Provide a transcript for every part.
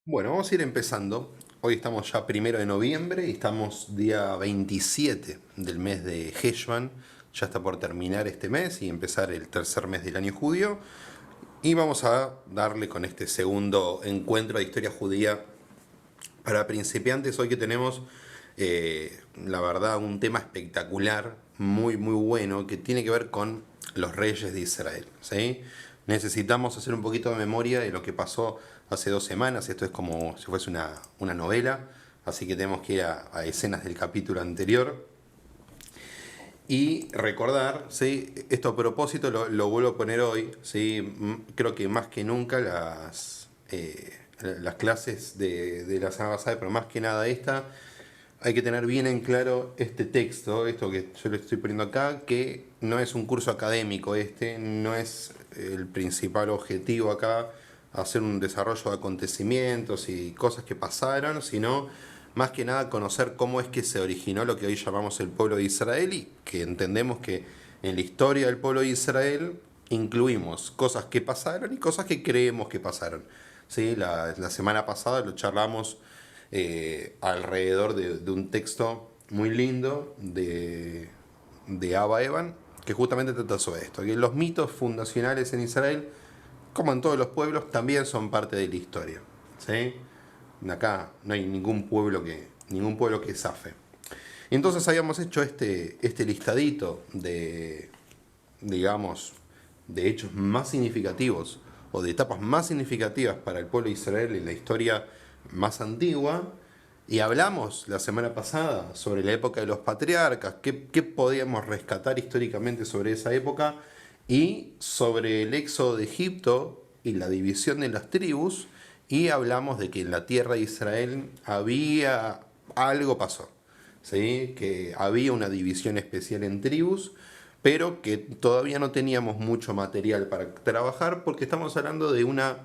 Bueno, vamos a ir empezando. Hoy estamos ya 1 de noviembre y estamos día 27 del mes de Heshvan. Ya está por terminar este mes y empezar el tercer mes del año judío. Y vamos a darle con este segundo encuentro de historia judía para principiantes. Hoy que tenemos, la verdad, un tema espectacular, muy, muy bueno, que tiene que ver con los reyes de Israel. ¿Sí? Necesitamos hacer un poquito de memoria de lo que pasó hace 2 semanas. Esto es como si fuese una novela, así que tenemos que ir a escenas del capítulo anterior. Y recordar, ¿sí? Esto a propósito lo vuelvo a poner hoy, ¿sí? Creo que más que nunca las clases de la semana pasada, pero más que nada esta, hay que tener bien en claro este texto, esto que yo le estoy poniendo acá, que no es un curso académico no es el principal objetivo acá, hacer un desarrollo de acontecimientos y cosas que pasaron, sino más que nada conocer cómo es que se originó lo que hoy llamamos el pueblo de Israel y que entendemos que en la historia del pueblo de Israel incluimos cosas que pasaron y cosas que creemos que pasaron. ¿Sí? La semana pasada lo charlamos alrededor de un texto muy lindo de Abba Eban, que justamente trata sobre esto, que los mitos fundacionales en Israel, como en todos los pueblos, también son parte de la historia. ¿Sí? Acá no hay ningún pueblo que zafe. Y entonces habíamos hecho este listadito digamos, de hechos más significativos o de etapas más significativas para el pueblo de Israel en la historia más antigua. Y hablamos la semana pasada sobre la época de los patriarcas, qué podíamos rescatar históricamente sobre esa época y sobre el éxodo de Egipto y la división de las tribus. Y hablamos de que en la tierra de Israel había algo pasó, ¿sí? Que había una división especial en tribus, pero que todavía no teníamos mucho material para trabajar porque estamos hablando de una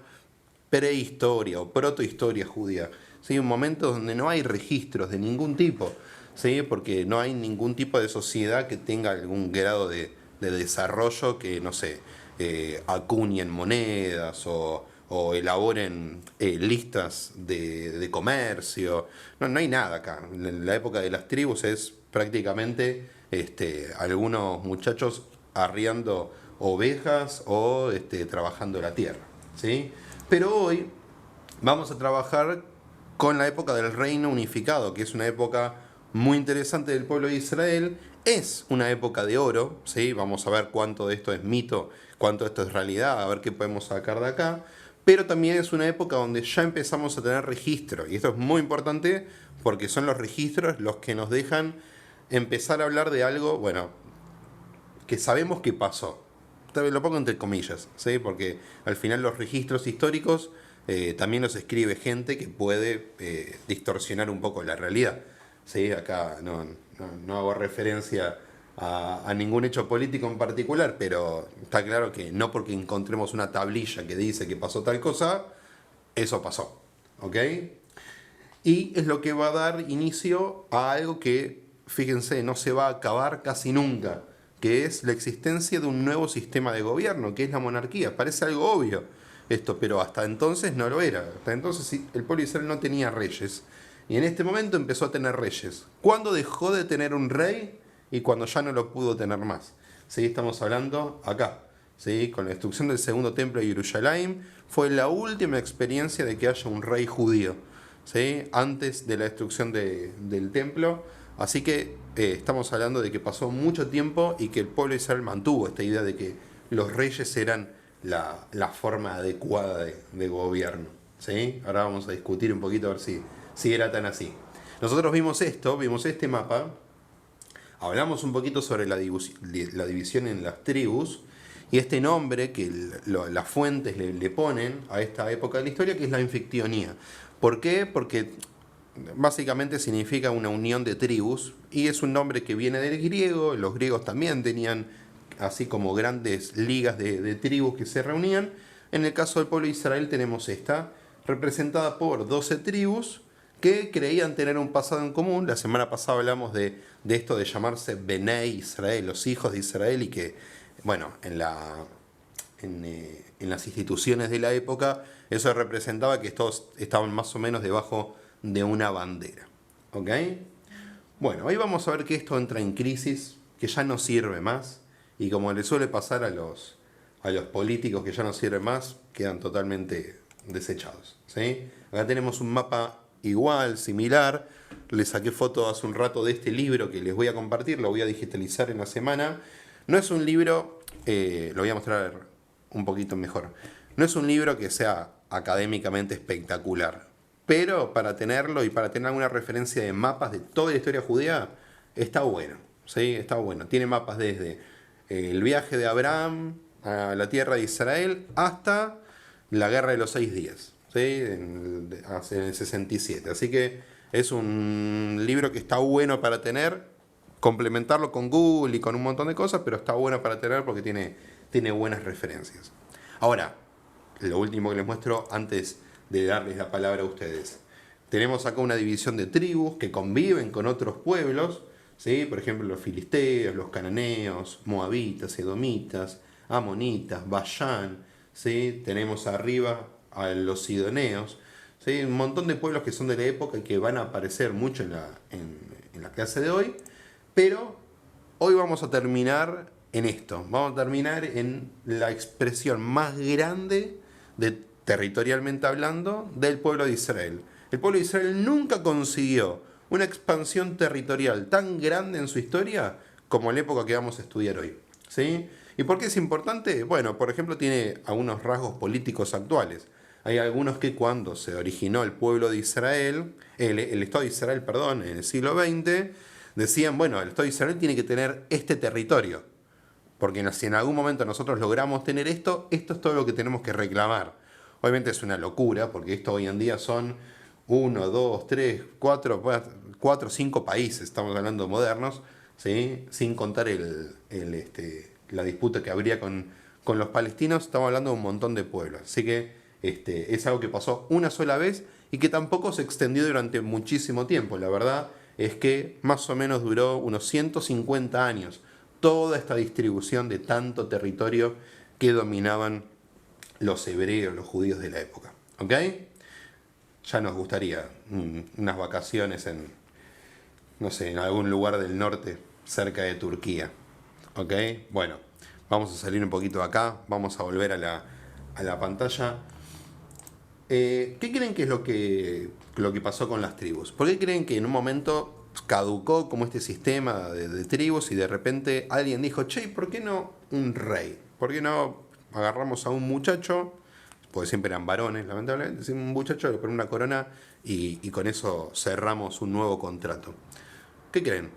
prehistoria o protohistoria judía. ¿Sí? Un momento donde no hay registros de ningún tipo, ¿sí? Porque no hay ningún tipo de sociedad que tenga algún grado de desarrollo que, no sé, acuñen monedas o elaboren listas de comercio. No, no hay nada acá. En la época de las tribus es prácticamente algunos muchachos arriando ovejas o trabajando la tierra. ¿Sí? Pero hoy vamos a trabajar con la época del reino unificado, que es una época muy interesante del pueblo de Israel. Es una época de oro, ¿sí? Vamos a ver cuánto de esto es mito, cuánto de esto es realidad, a ver qué podemos sacar de acá. Pero también es una época donde ya empezamos a tener registro. Y esto es muy importante porque son los registros los que nos dejan empezar a hablar de algo, bueno, que sabemos que pasó. Lo pongo entre comillas, ¿sí? Porque al final los registros históricos también los escribe gente que puede distorsionar un poco la realidad. ¿Sí? Acá no hago referencia a ningún hecho político en particular, pero está claro que no porque encontremos una tablilla que dice que pasó tal cosa, eso pasó. ¿Ok? Y es lo que va a dar inicio a algo que, fíjense, no se va a acabar casi nunca, que es la existencia de un nuevo sistema de gobierno, que es la monarquía. Parece algo obvio esto, pero hasta entonces no lo era. Hasta entonces el pueblo de Israel no tenía reyes. Y en este momento empezó a tener reyes. ¿Cuándo dejó de tener un rey? Y cuando ya no lo pudo tener más. ¿Sí? Estamos hablando acá. ¿Sí? Con la destrucción del segundo templo de Jerusalén, fue la última experiencia de que haya un rey judío. ¿Sí? Antes de la destrucción del templo. Así que estamos hablando de que pasó mucho tiempo y que el pueblo de Israel mantuvo esta idea de que los reyes eran la forma adecuada de gobierno. ¿Sí? Ahora vamos a discutir un poquito a ver si era tan así. Nosotros vimos este mapa, hablamos un poquito sobre la división en las tribus y este nombre que las fuentes le ponen a esta época de la historia, que es la anfictionía. ¿Por qué? Porque básicamente significa una unión de tribus y es un nombre que viene del griego. Los griegos también tenían así como grandes ligas de tribus que se reunían. En el caso del pueblo de Israel tenemos esta, representada por 12 tribus que creían tener un pasado en común. La semana pasada hablamos de esto de llamarse Benei Israel, los hijos de Israel, y que, bueno, en las instituciones de la época Eso representaba que todos estaban más o menos debajo de una bandera. ¿Ok? Bueno, hoy vamos a ver que esto entra en crisis, que ya no sirve más, y como le suele pasar a los políticos que ya no sirven más, quedan totalmente desechados. ¿Sí? Acá tenemos un mapa igual, similar. Les saqué foto hace un rato de este libro que les voy a compartir, lo voy a digitalizar en la semana. No es un libro, lo voy a mostrar un poquito mejor. No es un libro que sea académicamente espectacular, pero para tenerlo y para tener alguna referencia de mapas de toda la historia judía, está bueno. ¿Sí? Está bueno. Tiene mapas desde el viaje de Abraham a la tierra de Israel hasta la guerra de los 6 días, ¿sí? En el 67. Así que es un libro que está bueno para tener, complementarlo con Google y con un montón de cosas, pero está bueno para tener porque tiene buenas referencias. Ahora, lo último que les muestro antes de darles la palabra a ustedes. Tenemos acá una división de tribus que conviven con otros pueblos, ¿sí? Por ejemplo, los filisteos, los cananeos, moabitas, edomitas, amonitas, Bayán, ¿sí? Tenemos arriba a los sidoneos, ¿sí? Un montón de pueblos que son de la época y que van a aparecer mucho en la clase de hoy, pero hoy vamos a terminar en esto, vamos a terminar en la expresión más grande territorialmente hablando del pueblo de Israel. El pueblo de Israel nunca consiguió una expansión territorial tan grande en su historia como en la época que vamos a estudiar hoy. ¿Sí? ¿Y por qué es importante? Bueno, por ejemplo, tiene algunos rasgos políticos actuales. Hay algunos que cuando se originó el pueblo de Israel, el Estado de Israel, perdón, en el siglo XX, decían, bueno, el Estado de Israel tiene que tener este territorio, porque si en algún momento nosotros logramos tener esto, esto es todo lo que tenemos que reclamar. Obviamente es una locura, porque esto hoy en día son 1, 2, 3, 4, 5 países, estamos hablando modernos, ¿sí? Sin contar la disputa que habría con los palestinos, estamos hablando de un montón de pueblos. Así que es algo que pasó una sola vez y que tampoco se extendió durante muchísimo tiempo. La verdad es que más o menos duró unos 150 años toda esta distribución de tanto territorio que dominaban los hebreos, los judíos de la época. ¿Ok? Ya nos gustaría unas vacaciones en, no sé, en algún lugar del norte, cerca de Turquía. ¿Ok? Bueno, vamos a salir un poquito de acá, vamos a volver a la pantalla. ¿Qué creen que es lo que pasó con las tribus? ¿Por qué creen que en un momento caducó como este sistema de tribus y de repente alguien dijo, che, ¿por qué no un rey? ¿Por qué no agarramos a un muchacho? Porque siempre eran varones, lamentablemente. Un muchacho le pone una corona y con eso cerramos un nuevo contrato. ¿Qué creen?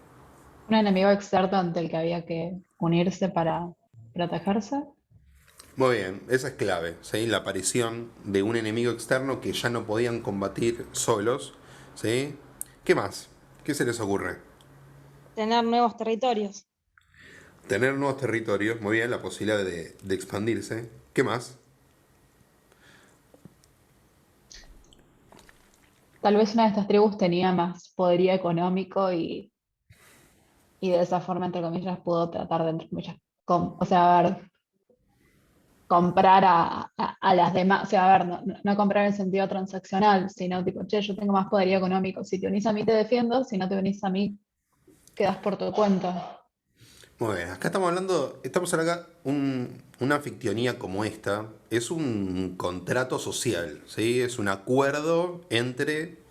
Un enemigo externo ante el que había que unirse para protegerse. Muy bien, esa es clave, ¿sí? La aparición de un enemigo externo que ya no podían combatir solos, ¿sí? ¿Qué más? ¿Qué se les ocurre? Tener nuevos territorios. Tener nuevos territorios, muy bien, la posibilidad de expandirse. ¿Qué más? Tal vez una de estas tribus tenía más poderío económico y de esa forma, entre comillas, pudo tratar de, entre comillas, o sea, a ver, comprar a las demás, o sea, a ver, no comprar en el sentido transaccional, sino tipo, che, yo tengo más poderío económico, si te unís a mí te defiendo, si no te unís a mí, quedas por tu cuenta. Muy bien, acá estamos acá, una anfictionía como esta, es un contrato social, ¿sí? Es un acuerdo entre.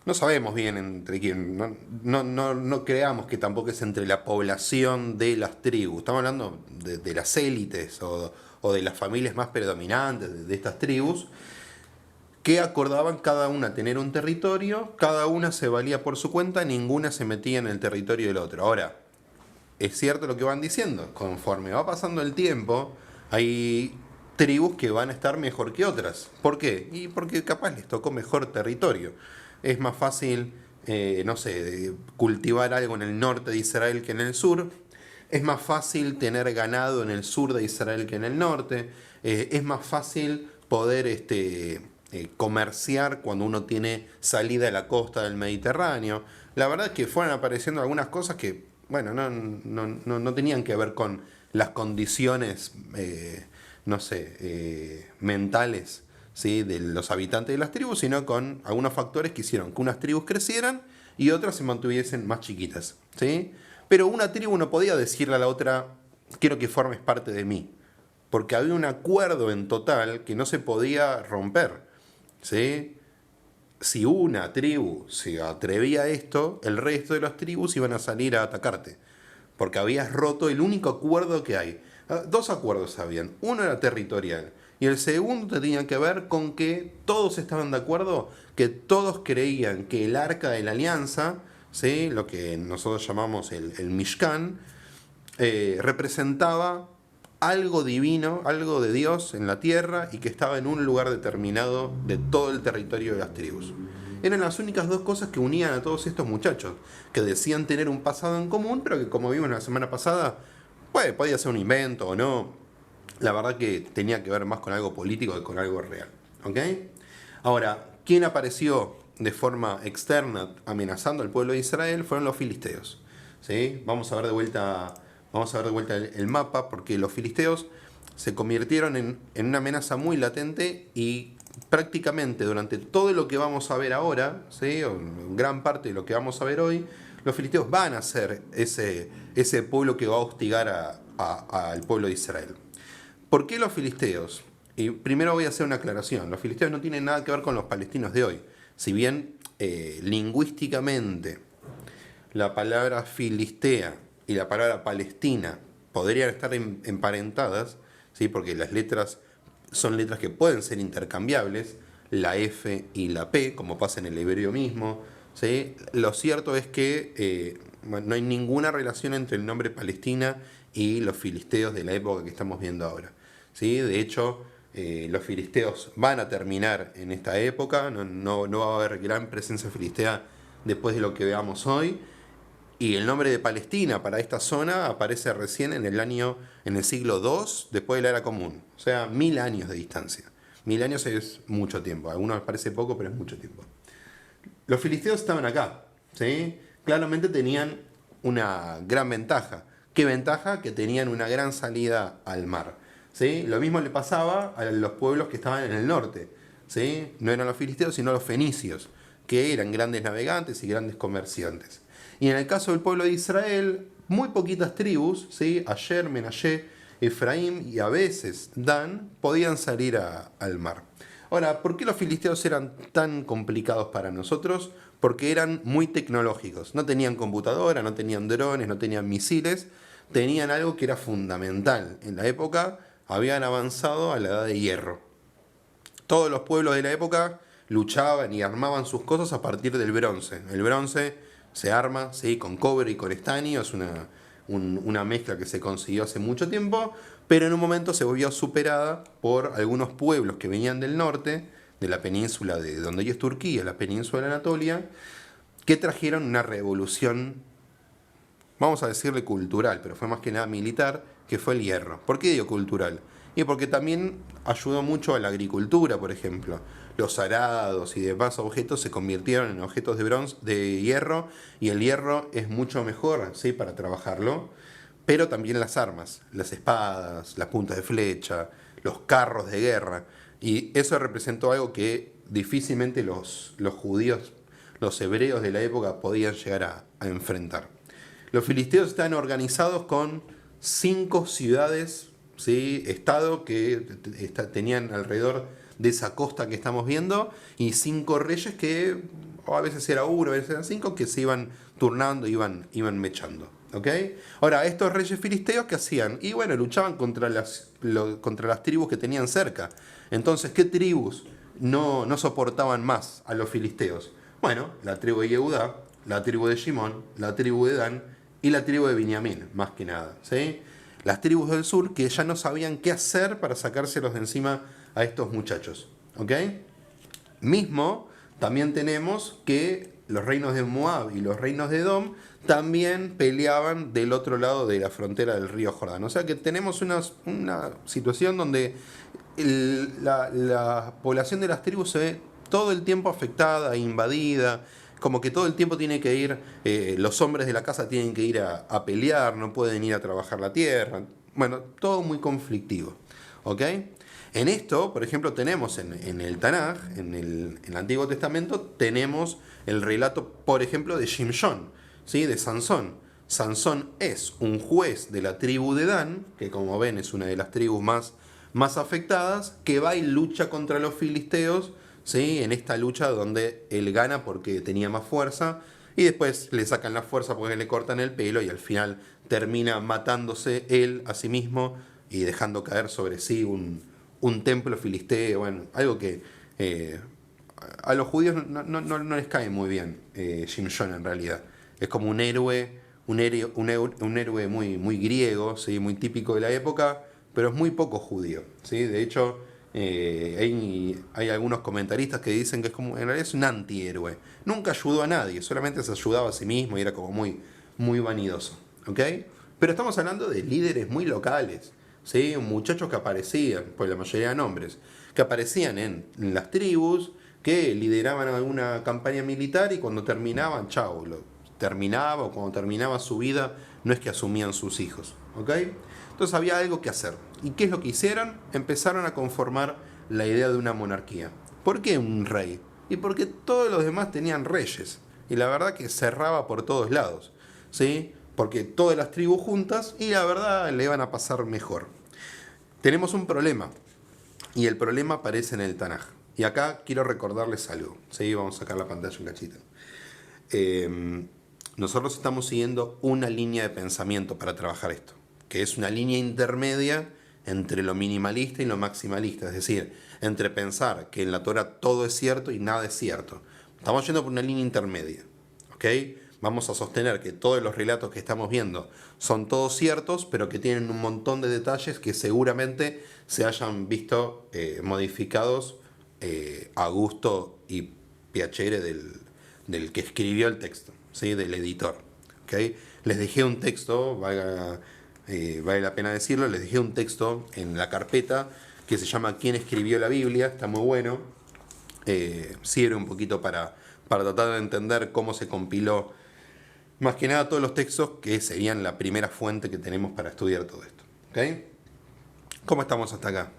No sabemos bien entre quién, no creamos que tampoco es entre la población de las tribus, estamos hablando de las élites o de las familias más predominantes de estas tribus, que acordaban cada una tener un territorio, cada una se valía por su cuenta, ninguna se metía en el territorio del otro. Ahora, es cierto lo que van diciendo, conforme va pasando el tiempo, hay tribus que van a estar mejor que otras. ¿Por qué? Y porque capaz les tocó mejor territorio. Es más fácil, no sé, cultivar algo en el norte de Israel que en el sur. Es más fácil tener ganado en el sur de Israel que en el norte. Es más fácil poder comerciar cuando uno tiene salida a la costa del Mediterráneo. La verdad es que fueron apareciendo algunas cosas que, bueno, no tenían que ver con las condiciones, no sé, mentales, ¿sí? de los habitantes de las tribus, sino con algunos factores que hicieron que unas tribus crecieran y otras se mantuviesen más chiquitas. ¿Sí? Pero una tribu no podía decirle a la otra, quiero que formes parte de mí, porque había un acuerdo en total que no se podía romper. ¿Sí? Si una tribu se atrevía a esto, el resto de las tribus iban a salir a atacarte, porque habías roto el único acuerdo que hay. Dos acuerdos habían, uno era territorial y el segundo tenía que ver con que todos estaban de acuerdo, que todos creían que el arca de la alianza, ¿sí? lo que nosotros llamamos el Mishkan, representaba algo divino, algo de Dios en la tierra y que estaba en un lugar determinado de todo el territorio de las tribus. Eran las únicas dos cosas que unían a todos estos muchachos, que decían tener un pasado en común, pero que como vimos la semana pasada, pues, podía ser un invento o no. La verdad que tenía que ver más con algo político que con algo real. ¿Ok? Ahora, ¿quién apareció de forma externa amenazando al pueblo de Israel? Fueron los filisteos. ¿Sí? Vamos a ver de vuelta el mapa, porque los filisteos se convirtieron en una amenaza muy latente y prácticamente durante todo lo que vamos a ver ahora, ¿sí? o gran parte de lo que vamos a ver hoy, los filisteos van a ser ese pueblo que va a hostigar al pueblo de Israel. ¿Por qué los filisteos? Y primero voy a hacer una aclaración. Los filisteos no tienen nada que ver con los palestinos de hoy. Si bien lingüísticamente la palabra filistea y la palabra palestina podrían estar emparentadas, ¿sí? porque las letras son letras que pueden ser intercambiables, la F y la P, como pasa en el hebreo mismo. ¿Sí? Lo cierto es que no hay ninguna relación entre el nombre Palestina y los filisteos de la época que estamos viendo ahora. ¿Sí? De hecho, los filisteos van a terminar en esta época, no va a haber gran presencia filistea después de lo que veamos hoy. Y el nombre de Palestina para esta zona aparece recién en el siglo II después de la era común. O sea, 1000 años de distancia. 1000 años es mucho tiempo. A algunos les parece poco, pero es mucho tiempo. Los filisteos estaban acá. ¿Sí? Claramente tenían una gran ventaja. ¿Qué ventaja? Que tenían una gran salida al mar. ¿Sí? Lo mismo le pasaba a los pueblos que estaban en el norte. ¿Sí? No eran los filisteos, sino los fenicios, que eran grandes navegantes y grandes comerciantes. Y en el caso del pueblo de Israel, muy poquitas tribus, ¿sí? Asher, Menashe, Efraín y a veces Dan, podían salir al mar. Ahora, ¿por qué los filisteos eran tan complicados para nosotros? Porque eran muy tecnológicos. No tenían computadora, no tenían drones, no tenían misiles. Tenían algo que era fundamental. En la época habían avanzado a la edad de hierro. Todos los pueblos de la época luchaban y armaban sus cosas a partir del bronce. El bronce se arma, ¿sí? con cobre y con estaño, es una mezcla que se consiguió hace mucho tiempo, pero en un momento se volvió superada por algunos pueblos que venían del norte, de la península de donde hoy es Turquía, la península de Anatolia, que trajeron una revolución, vamos a decirle cultural, pero fue más que nada militar, que fue el hierro. ¿Por qué digo cultural? Y porque también ayudó mucho a la agricultura, por ejemplo. Los arados y demás objetos se convirtieron en objetos de hierro, y el hierro es mucho mejor, ¿sí? para trabajarlo, pero también las armas, las espadas, las puntas de flecha, los carros de guerra, y eso representó algo que difícilmente los judíos, los hebreos de la época podían llegar a enfrentar. Los filisteos están organizados con 5 ciudades, ¿sí? estado que tenían alrededor de esa costa que estamos viendo, y 5 reyes que a veces era uno, a veces eran 5, que se iban turnando, iban mechando. ¿Okay? Ahora, estos reyes filisteos, ¿qué hacían? Y bueno, luchaban contra las tribus que tenían cerca. Entonces, ¿qué tribus no soportaban más a los filisteos? Bueno, la tribu de Yehudá, la tribu de Shimón, la tribu de Dan y la tribu de Binyamin, más que nada. ¿Sí? Las tribus del sur que ya no sabían qué hacer para sacárselos de encima a estos muchachos. ¿Ok? Mismo, también tenemos que los reinos de Moab y los reinos de Edom también peleaban del otro lado de la frontera del río Jordán. O sea que tenemos una situación donde la población de las tribus se ve todo el tiempo afectada, invadida, como que todo el tiempo tiene que ir, los hombres de la casa tienen que ir a pelear, no pueden ir a trabajar la tierra. Bueno, todo muy conflictivo. ¿Ok? En esto, por ejemplo, tenemos en el Tanaj, en el Antiguo Testamento, tenemos el relato, por ejemplo, de Shimshon, ¿sí? De Sansón. Sansón es un juez de la tribu de Dan, que como ven es una de las tribus más afectadas, que va y lucha contra los filisteos, ¿sí? En esta lucha donde él gana porque tenía más fuerza, y después le sacan la fuerza porque le cortan el pelo, y al final termina matándose él a sí mismo y dejando caer sobre sí un templo filisteo, bueno, algo que a los judíos no les cae muy bien, Shimshon en realidad. Es como un héroe, un héroe muy griego, ¿sí? Muy típico de la época, pero es muy poco judío, ¿sí? De hecho, hay algunos comentaristas que dicen que es como, en realidad es un antihéroe. Nunca ayudó a nadie, solamente se ayudaba a sí mismo y era como muy vanidoso, ¿ok? Pero estamos hablando de líderes muy locales, ¿sí? Muchachos que aparecían, pues la mayoría eran hombres, que aparecían en las tribus, que lideraban alguna campaña militar y cuando terminaban, chao, terminaba o cuando terminaba su vida, no es que asumían sus hijos, ¿ok? Entonces había algo que hacer. ¿Y qué es lo que hicieron? Empezaron a conformar la idea de una monarquía. ¿Por qué un rey? Y porque todos los demás tenían reyes. Y la verdad que cerraba por todos lados, ¿sí? Porque todas las tribus juntas y la verdad le iban a pasar mejor. Tenemos un problema. Y el problema aparece en el Tanaj. Y acá quiero recordarles algo. ¿Sí? Vamos a sacar la pantalla un cachito. Nosotros estamos siguiendo una línea de pensamiento para trabajar esto, que es una línea intermedia entre lo minimalista y lo maximalista, es decir, entre pensar que en la Torah todo es cierto y nada es cierto. Estamos yendo por una línea intermedia, ¿ok? Vamos a sostener que todos los relatos que estamos viendo son todos ciertos, pero que tienen un montón de detalles que seguramente se hayan visto modificados a gusto y piacere del que escribió el texto, ¿sí? Del editor, ¿ok? Les dejé un texto, vale la pena decirlo, les dejé un texto en la carpeta que se llama ¿Quién escribió la Biblia? Está muy bueno. Sirve un poquito para tratar de entender cómo se compiló más que nada todos los textos que serían la primera fuente que tenemos para estudiar todo esto, ¿ok? ¿Cómo estamos hasta acá?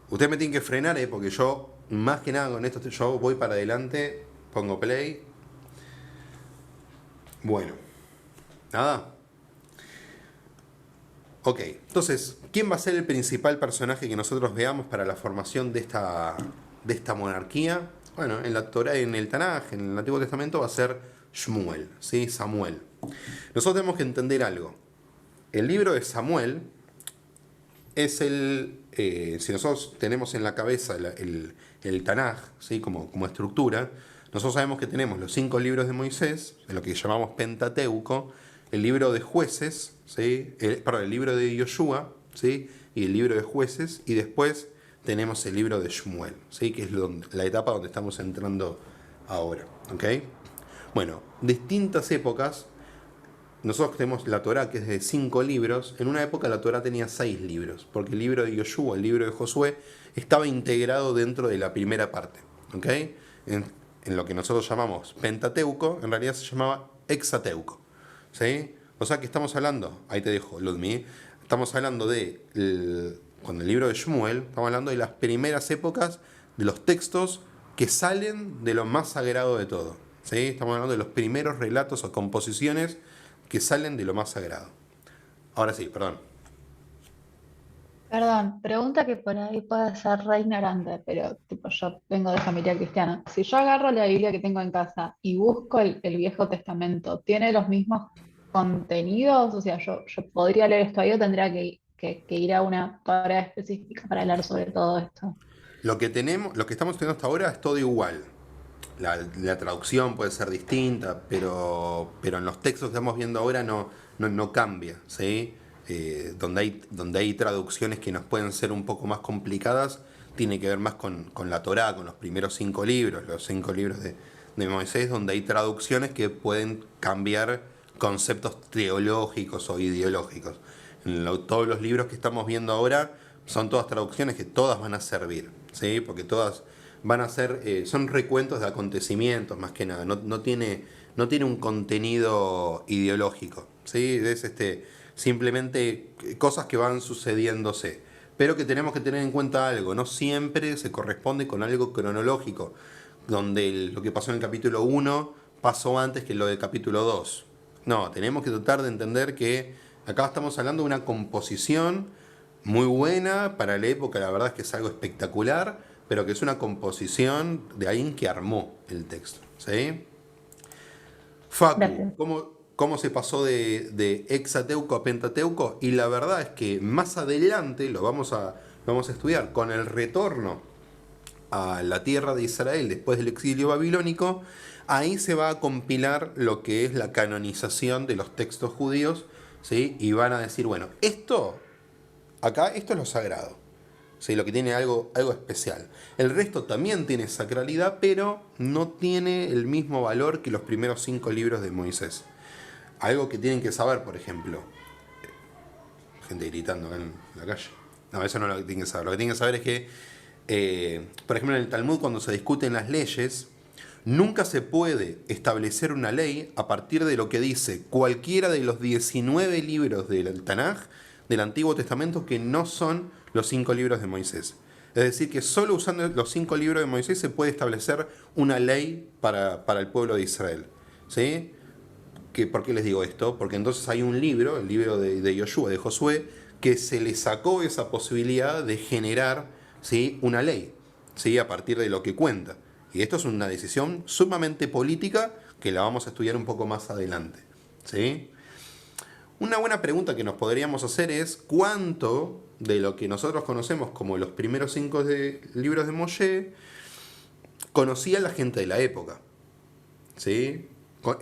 Ustedes me tienen que frenar, porque yo, más que nada con esto, yo voy para adelante, pongo play. Bueno, nada. Ok, entonces, ¿quién va a ser el principal personaje que nosotros veamos para la formación de esta monarquía? Bueno, en la Torá, en el Tanaj, en el Antiguo Testamento, va a ser Shmuel, ¿sí? Samuel. Nosotros tenemos que entender algo. El libro de Samuel es si nosotros tenemos en la cabeza el Tanaj, ¿sí? como estructura, nosotros sabemos que tenemos los 5 libros de Moisés, en lo que llamamos Pentateuco, el libro de jueces, ¿sí? El libro de Yoshua, ¿sí? Y el libro de jueces, y después tenemos el libro de Shmuel, ¿sí? Que es la etapa donde estamos entrando ahora, ¿ok? Bueno, distintas épocas. Nosotros tenemos la Torá, que es de 5 libros. En una época la Torá tenía 6 libros, porque el libro de Yoshua, el libro de Josué, estaba integrado dentro de la primera parte, ¿ok? En lo que nosotros llamamos Pentateuco, en realidad se llamaba Hexateuco, ¿sí? O sea que estamos hablando, ahí te dejo, Ludmi, estamos hablando con el libro de Shmuel, estamos hablando de las primeras épocas de los textos que salen de lo más sagrado de todo, ¿sí? Estamos hablando de los primeros relatos o composiciones que salen de lo más sagrado. Ahora sí, perdón. Perdón, pregunta que por ahí puede ser re ignorante, pero tipo, yo vengo de familia cristiana. Si yo agarro la Biblia que tengo en casa y busco el Viejo Testamento, ¿tiene los mismos contenidos? O sea, yo podría leer esto ahí o tendría que ir a una Torá específica para hablar sobre todo esto. Lo que estamos teniendo hasta ahora es todo igual. La traducción puede ser distinta, pero en los textos que estamos viendo ahora no cambia, ¿sí? Donde hay traducciones que nos pueden ser un poco más complicadas, tiene que ver más con la Torá, con los primeros 5 libros, los 5 libros de Moisés, donde hay traducciones que pueden cambiar conceptos teológicos o ideológicos. Todos los libros que estamos viendo ahora son todas traducciones que todas van a servir, ¿sí? Porque todas van a ser, son recuentos de acontecimientos más que nada, no tiene un contenido ideológico, ¿sí? Es simplemente cosas que van sucediéndose. pero que tenemos que tener en cuenta algo, no siempre se corresponde con algo cronológico, donde lo que pasó en el capítulo 1 pasó antes que lo del capítulo 2. No, tenemos que tratar de entender que acá estamos hablando de una composición muy buena para la época, la verdad es que es algo espectacular, pero que es una composición de alguien que armó el texto. ¿Sí? Facu, Gracias. ¿cómo se pasó de Hexateuco a Pentateuco? Y la verdad es que más adelante lo vamos a estudiar con el retorno a la tierra de Israel después del exilio babilónico. Ahí se va a compilar lo que es la canonización de los textos judíos, ¿sí? Y van a decir, bueno, esto es lo sagrado, ¿sí? Lo que tiene algo especial. El resto también tiene sacralidad, pero no tiene el mismo valor que los primeros 5 libros de Moisés. Algo que tienen que saber, por ejemplo, gente gritando acá en la calle. No, eso no es lo que tienen que saber. Lo que tienen que saber es que, por ejemplo, en el Talmud, cuando se discuten las leyes, nunca se puede establecer una ley a partir de lo que dice cualquiera de los 19 libros del Tanaj, del Antiguo Testamento, que no son los 5 libros de Moisés. Es decir, que solo usando los 5 libros de Moisés se puede establecer una ley para el pueblo de Israel. ¿Sí? ¿Por qué les digo esto? Porque entonces hay un libro, el libro de Yoshua, de Josué, que se le sacó esa posibilidad de generar, ¿sí?, una ley, ¿sí?, a partir de lo que cuenta. Y esto es una decisión sumamente política que la vamos a estudiar un poco más adelante. ¿Sí? Una buena pregunta que nos podríamos hacer es cuánto de lo que nosotros conocemos como los primeros 5 libros de Moshe conocía la gente de la época. ¿Sí?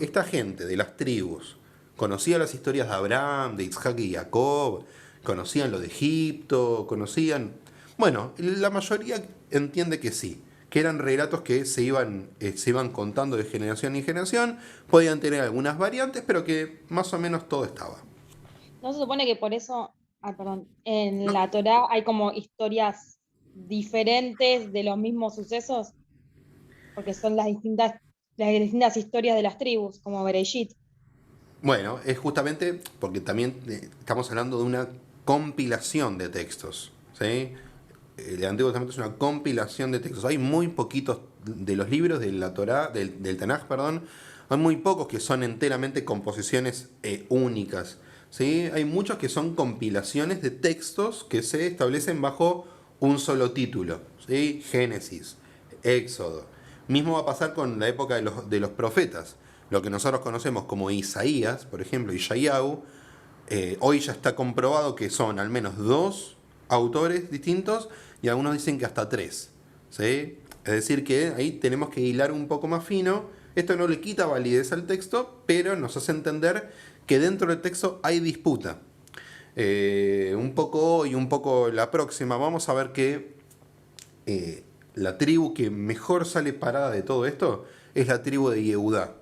Esta gente de las tribus conocía las historias de Abraham, de Isaac y Jacob, conocían lo de Egipto, conocían... Bueno, la mayoría entiende que sí, que eran relatos que se iban contando de generación en generación, podían tener algunas variantes, pero que más o menos todo estaba. ¿No se supone que por eso, perdón, en No, la Torá hay como historias diferentes de los mismos sucesos? Porque son las distintas historias de las tribus, como Bereshit. bueno, es justamente porque también estamos hablando de una compilación de textos. ¿Sí? El Antiguo Testamento es una compilación de textos. Hay muy poquitos de los libros de la Torá, del Tanaj, perdón, hay muy pocos que son enteramente composiciones únicas. ¿Sí? Hay muchos que son compilaciones de textos que se establecen bajo un solo título. ¿Sí? Génesis, Éxodo. Mismo va a pasar con la época de los profetas. Lo que nosotros conocemos como Isaías, por ejemplo, Yeshayahu, hoy ya está comprobado que son al menos 2 autores distintos y algunos dicen que hasta 3. ¿Sí? Es decir, que ahí tenemos que hilar un poco más fino. Esto no le quita validez al texto, pero nos hace entender que dentro del texto hay disputa. Un poco hoy, un poco la próxima, vamos a ver que la tribu que mejor sale parada de todo esto es la tribu de Yehudá.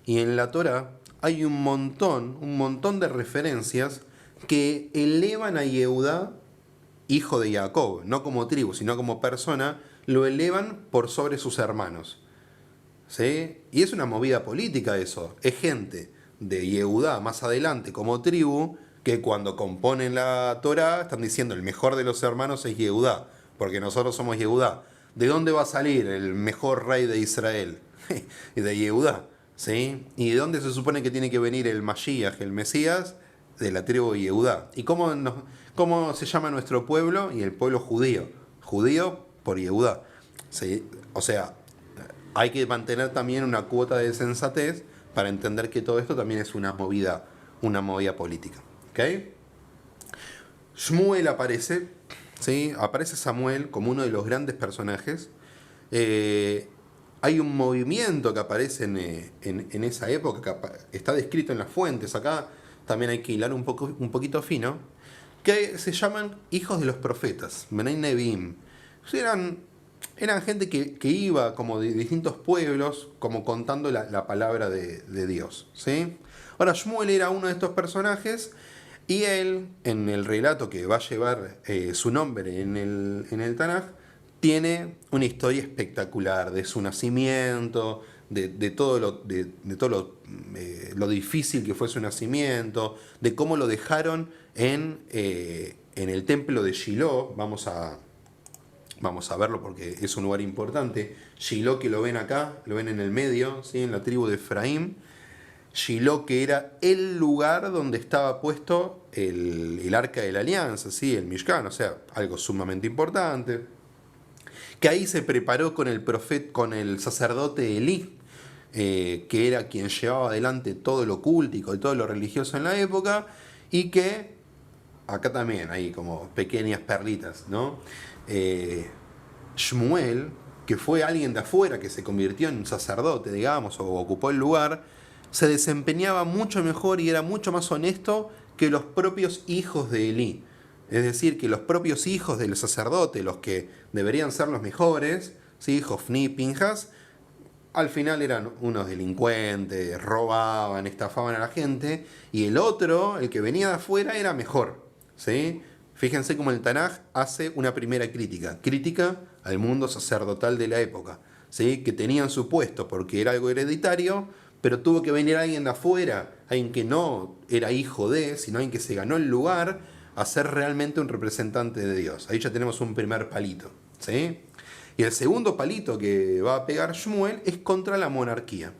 Y en la Torah hay un montón de referencias que elevan a Yehudá, hijo de Jacob, no como tribu, sino como persona, lo elevan por sobre sus hermanos. ¿Sí? Y es una movida política eso. Es gente de Yehudá más adelante como tribu que cuando componen la Torah están diciendo el mejor de los hermanos es Yehudá, porque nosotros somos Yehudá. ¿De dónde va a salir el mejor rey de Israel? De Yehudá. ¿Sí? ¿Y de dónde se supone que tiene que venir el Mashiach, el Mesías? De la tribu de Yehudá. ¿Y cómo se llama nuestro pueblo? Y el pueblo judío. Judío por Yehudá. ¿Sí? O sea, hay que mantener también una cuota de sensatez para entender que todo esto también es una movida política. ¿Ok? Shmuel aparece, ¿sí? Aparece Samuel como uno de los grandes personajes. Hay un movimiento que aparece en esa época, que está descrito en las fuentes. Acá también hay que hilar un poquito fino, que se llaman hijos de los profetas, Benay Nevi'im. Eran gente que iba como de distintos pueblos, como contando la palabra de Dios. ¿Sí? Ahora, Shmuel era uno de estos personajes, y él, en el relato que va a llevar su nombre en el Tanaj, tiene una historia espectacular de su nacimiento, de todo lo difícil que fue su nacimiento, de cómo lo dejaron en el templo de Shiloh, vamos a verlo porque es un lugar importante. Shiloh, que lo ven acá, lo ven en el medio, ¿sí? En la tribu de Efraín. Shiloh, que era el lugar donde estaba puesto el arca de la alianza, ¿sí? El Mishkan, o sea, algo sumamente importante. Que ahí se preparó con el sacerdote Elí, que era quien llevaba adelante todo lo cultico y todo lo religioso en la época, y que acá también hay como pequeñas perlitas, ¿no? Shmuel, que fue alguien de afuera que se convirtió en un sacerdote, digamos, o ocupó el lugar, se desempeñaba mucho mejor y era mucho más honesto que los propios hijos de Elí. Es decir, que los propios hijos del sacerdote, los que deberían ser los mejores, ¿sí? Hofni y Pinjas, al final eran unos delincuentes, robaban, estafaban a la gente, y el otro, el que venía de afuera, era mejor, ¿sí? Fíjense cómo el Tanaj hace una primera crítica al mundo sacerdotal de la época, ¿sí? Que tenían su puesto porque era algo hereditario, pero tuvo que venir alguien de afuera, alguien que no era hijo de, sino alguien que se ganó el lugar, a ser realmente un representante de Dios. Ahí ya tenemos un primer palito, ¿sí? Y el segundo palito que va a pegar Shmuel es contra la monarquía.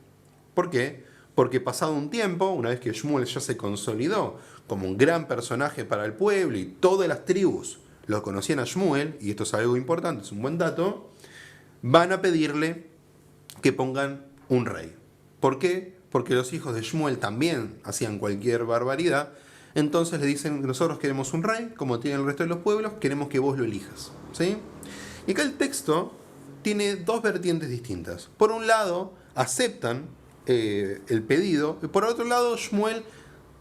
¿Por qué? Porque pasado un tiempo, una vez que Shmuel ya se consolidó como un gran personaje para el pueblo y todas las tribus lo conocían a Shmuel, y esto es algo importante, es un buen dato, van a pedirle que pongan un rey. ¿Por qué? Porque los hijos de Shmuel también hacían cualquier barbaridad. Entonces le dicen, nosotros queremos un rey, como tienen el resto de los pueblos, queremos que vos lo elijas, ¿sí? Y acá el texto tiene dos vertientes distintas. Por un lado, aceptan el pedido, y por otro lado, Shmuel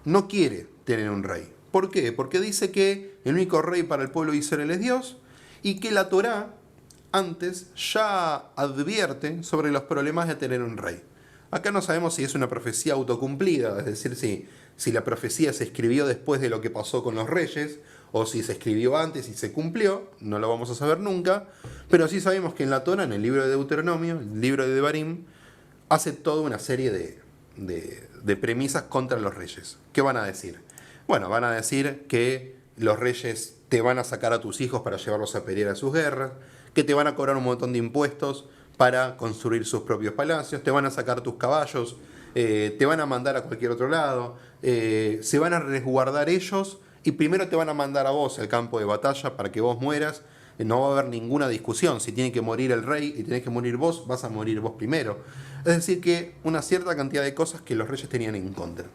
no quiere tener un rey. ¿Por qué? Porque dice que el único rey para el pueblo de Israel es Dios, y que la Torá antes ya advierte sobre los problemas de tener un rey. Acá no sabemos si es una profecía autocumplida, es decir, si la profecía se escribió después de lo que pasó con los reyes, o si se escribió antes y se cumplió, no lo vamos a saber nunca, pero sí sabemos que en la Torá, en el libro de Deuteronomio, el libro de Devarim, hace toda una serie de premisas contra los reyes. ¿Qué van a decir? Bueno, van a decir que los reyes te van a sacar a tus hijos para llevarlos a pelear a sus guerras, que te van a cobrar un montón de impuestos para construir sus propios palacios, te van a sacar tus caballos, te van a mandar a cualquier otro lado, se van a resguardar ellos y primero te van a mandar a vos al campo de batalla para que vos mueras. No va a haber ninguna discusión, si tiene que morir el rey y tenés que morir vos, vas a morir vos primero. Es decir que una cierta cantidad de cosas que los reyes tenían en contra.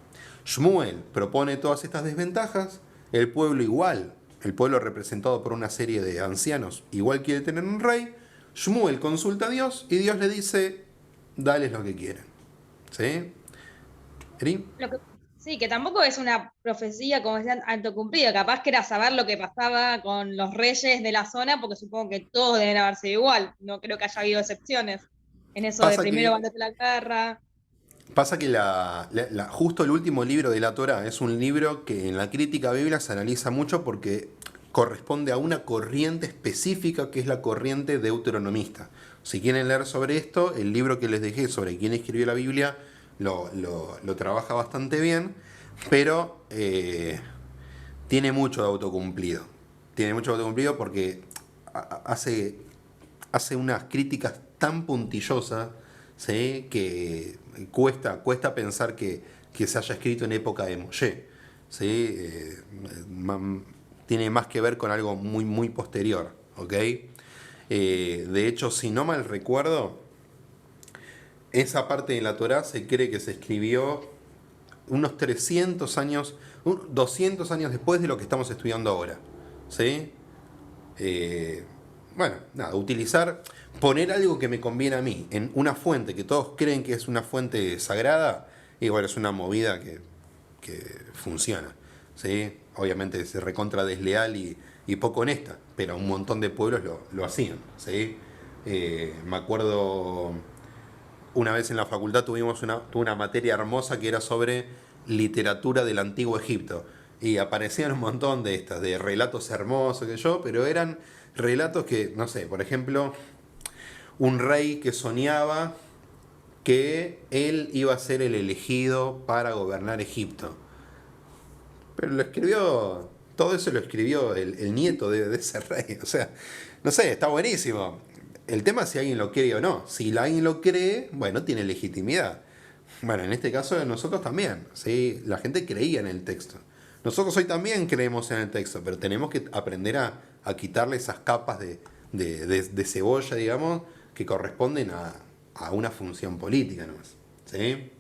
Shmuel propone todas estas desventajas, el pueblo igual, el pueblo representado por una serie de ancianos, igual quiere tener un rey. Shmuel consulta a Dios y Dios le dice, dales lo que quieren. ¿Sí? ¿Eri? Sí, que tampoco es una profecía, como decían, autocumplida. Capaz que era saber lo que pasaba con los reyes de la zona, porque supongo que todos deben haber sido igual. No creo que haya habido excepciones en eso de Pasa primero que, mandate la guerra. pasa que justo el último libro de la Torá es un libro que en la crítica bíblica se analiza mucho porque corresponde a una corriente específica que es la corriente deuteronomista. Si quieren leer sobre esto, el libro que les dejé sobre quién escribió la Biblia lo trabaja bastante bien, pero tiene mucho de autocumplido. Tiene mucho de autocumplido porque hace unas críticas tan puntillosas, ¿sí? Que cuesta pensar que se haya escrito en época de Moshe, ¿sí? Tiene más que ver con algo muy, muy posterior, ¿ok? De hecho, si no mal recuerdo, esa parte de la Torá se cree que se escribió unos 300 años, 200 años después de lo que estamos estudiando ahora, ¿sí? Bueno, nada, poner algo que me conviene a mí en una fuente que todos creen que es una fuente sagrada, y bueno, es una movida que funciona, ¿sí? Obviamente es recontra desleal y poco honesta, pero un montón de pueblos lo hacían, ¿sí? Me acuerdo, una vez en la facultad tuve una materia hermosa que era sobre literatura del antiguo Egipto. Y aparecían un montón de estas, de relatos hermosos pero eran relatos que, no sé, por ejemplo, un rey que soñaba que él iba a ser el elegido para gobernar Egipto. Pero lo escribió Todo eso lo escribió el nieto de ese rey. O sea, no sé, está buenísimo. El tema es si alguien lo cree o no. Si alguien lo cree, bueno, tiene legitimidad. Bueno, en este caso nosotros también, ¿sí? La gente creía en el texto. Nosotros hoy también creemos en el texto, pero tenemos que aprender a quitarle esas capas de cebolla, digamos, que corresponden a una función política nomás. ¿Sí?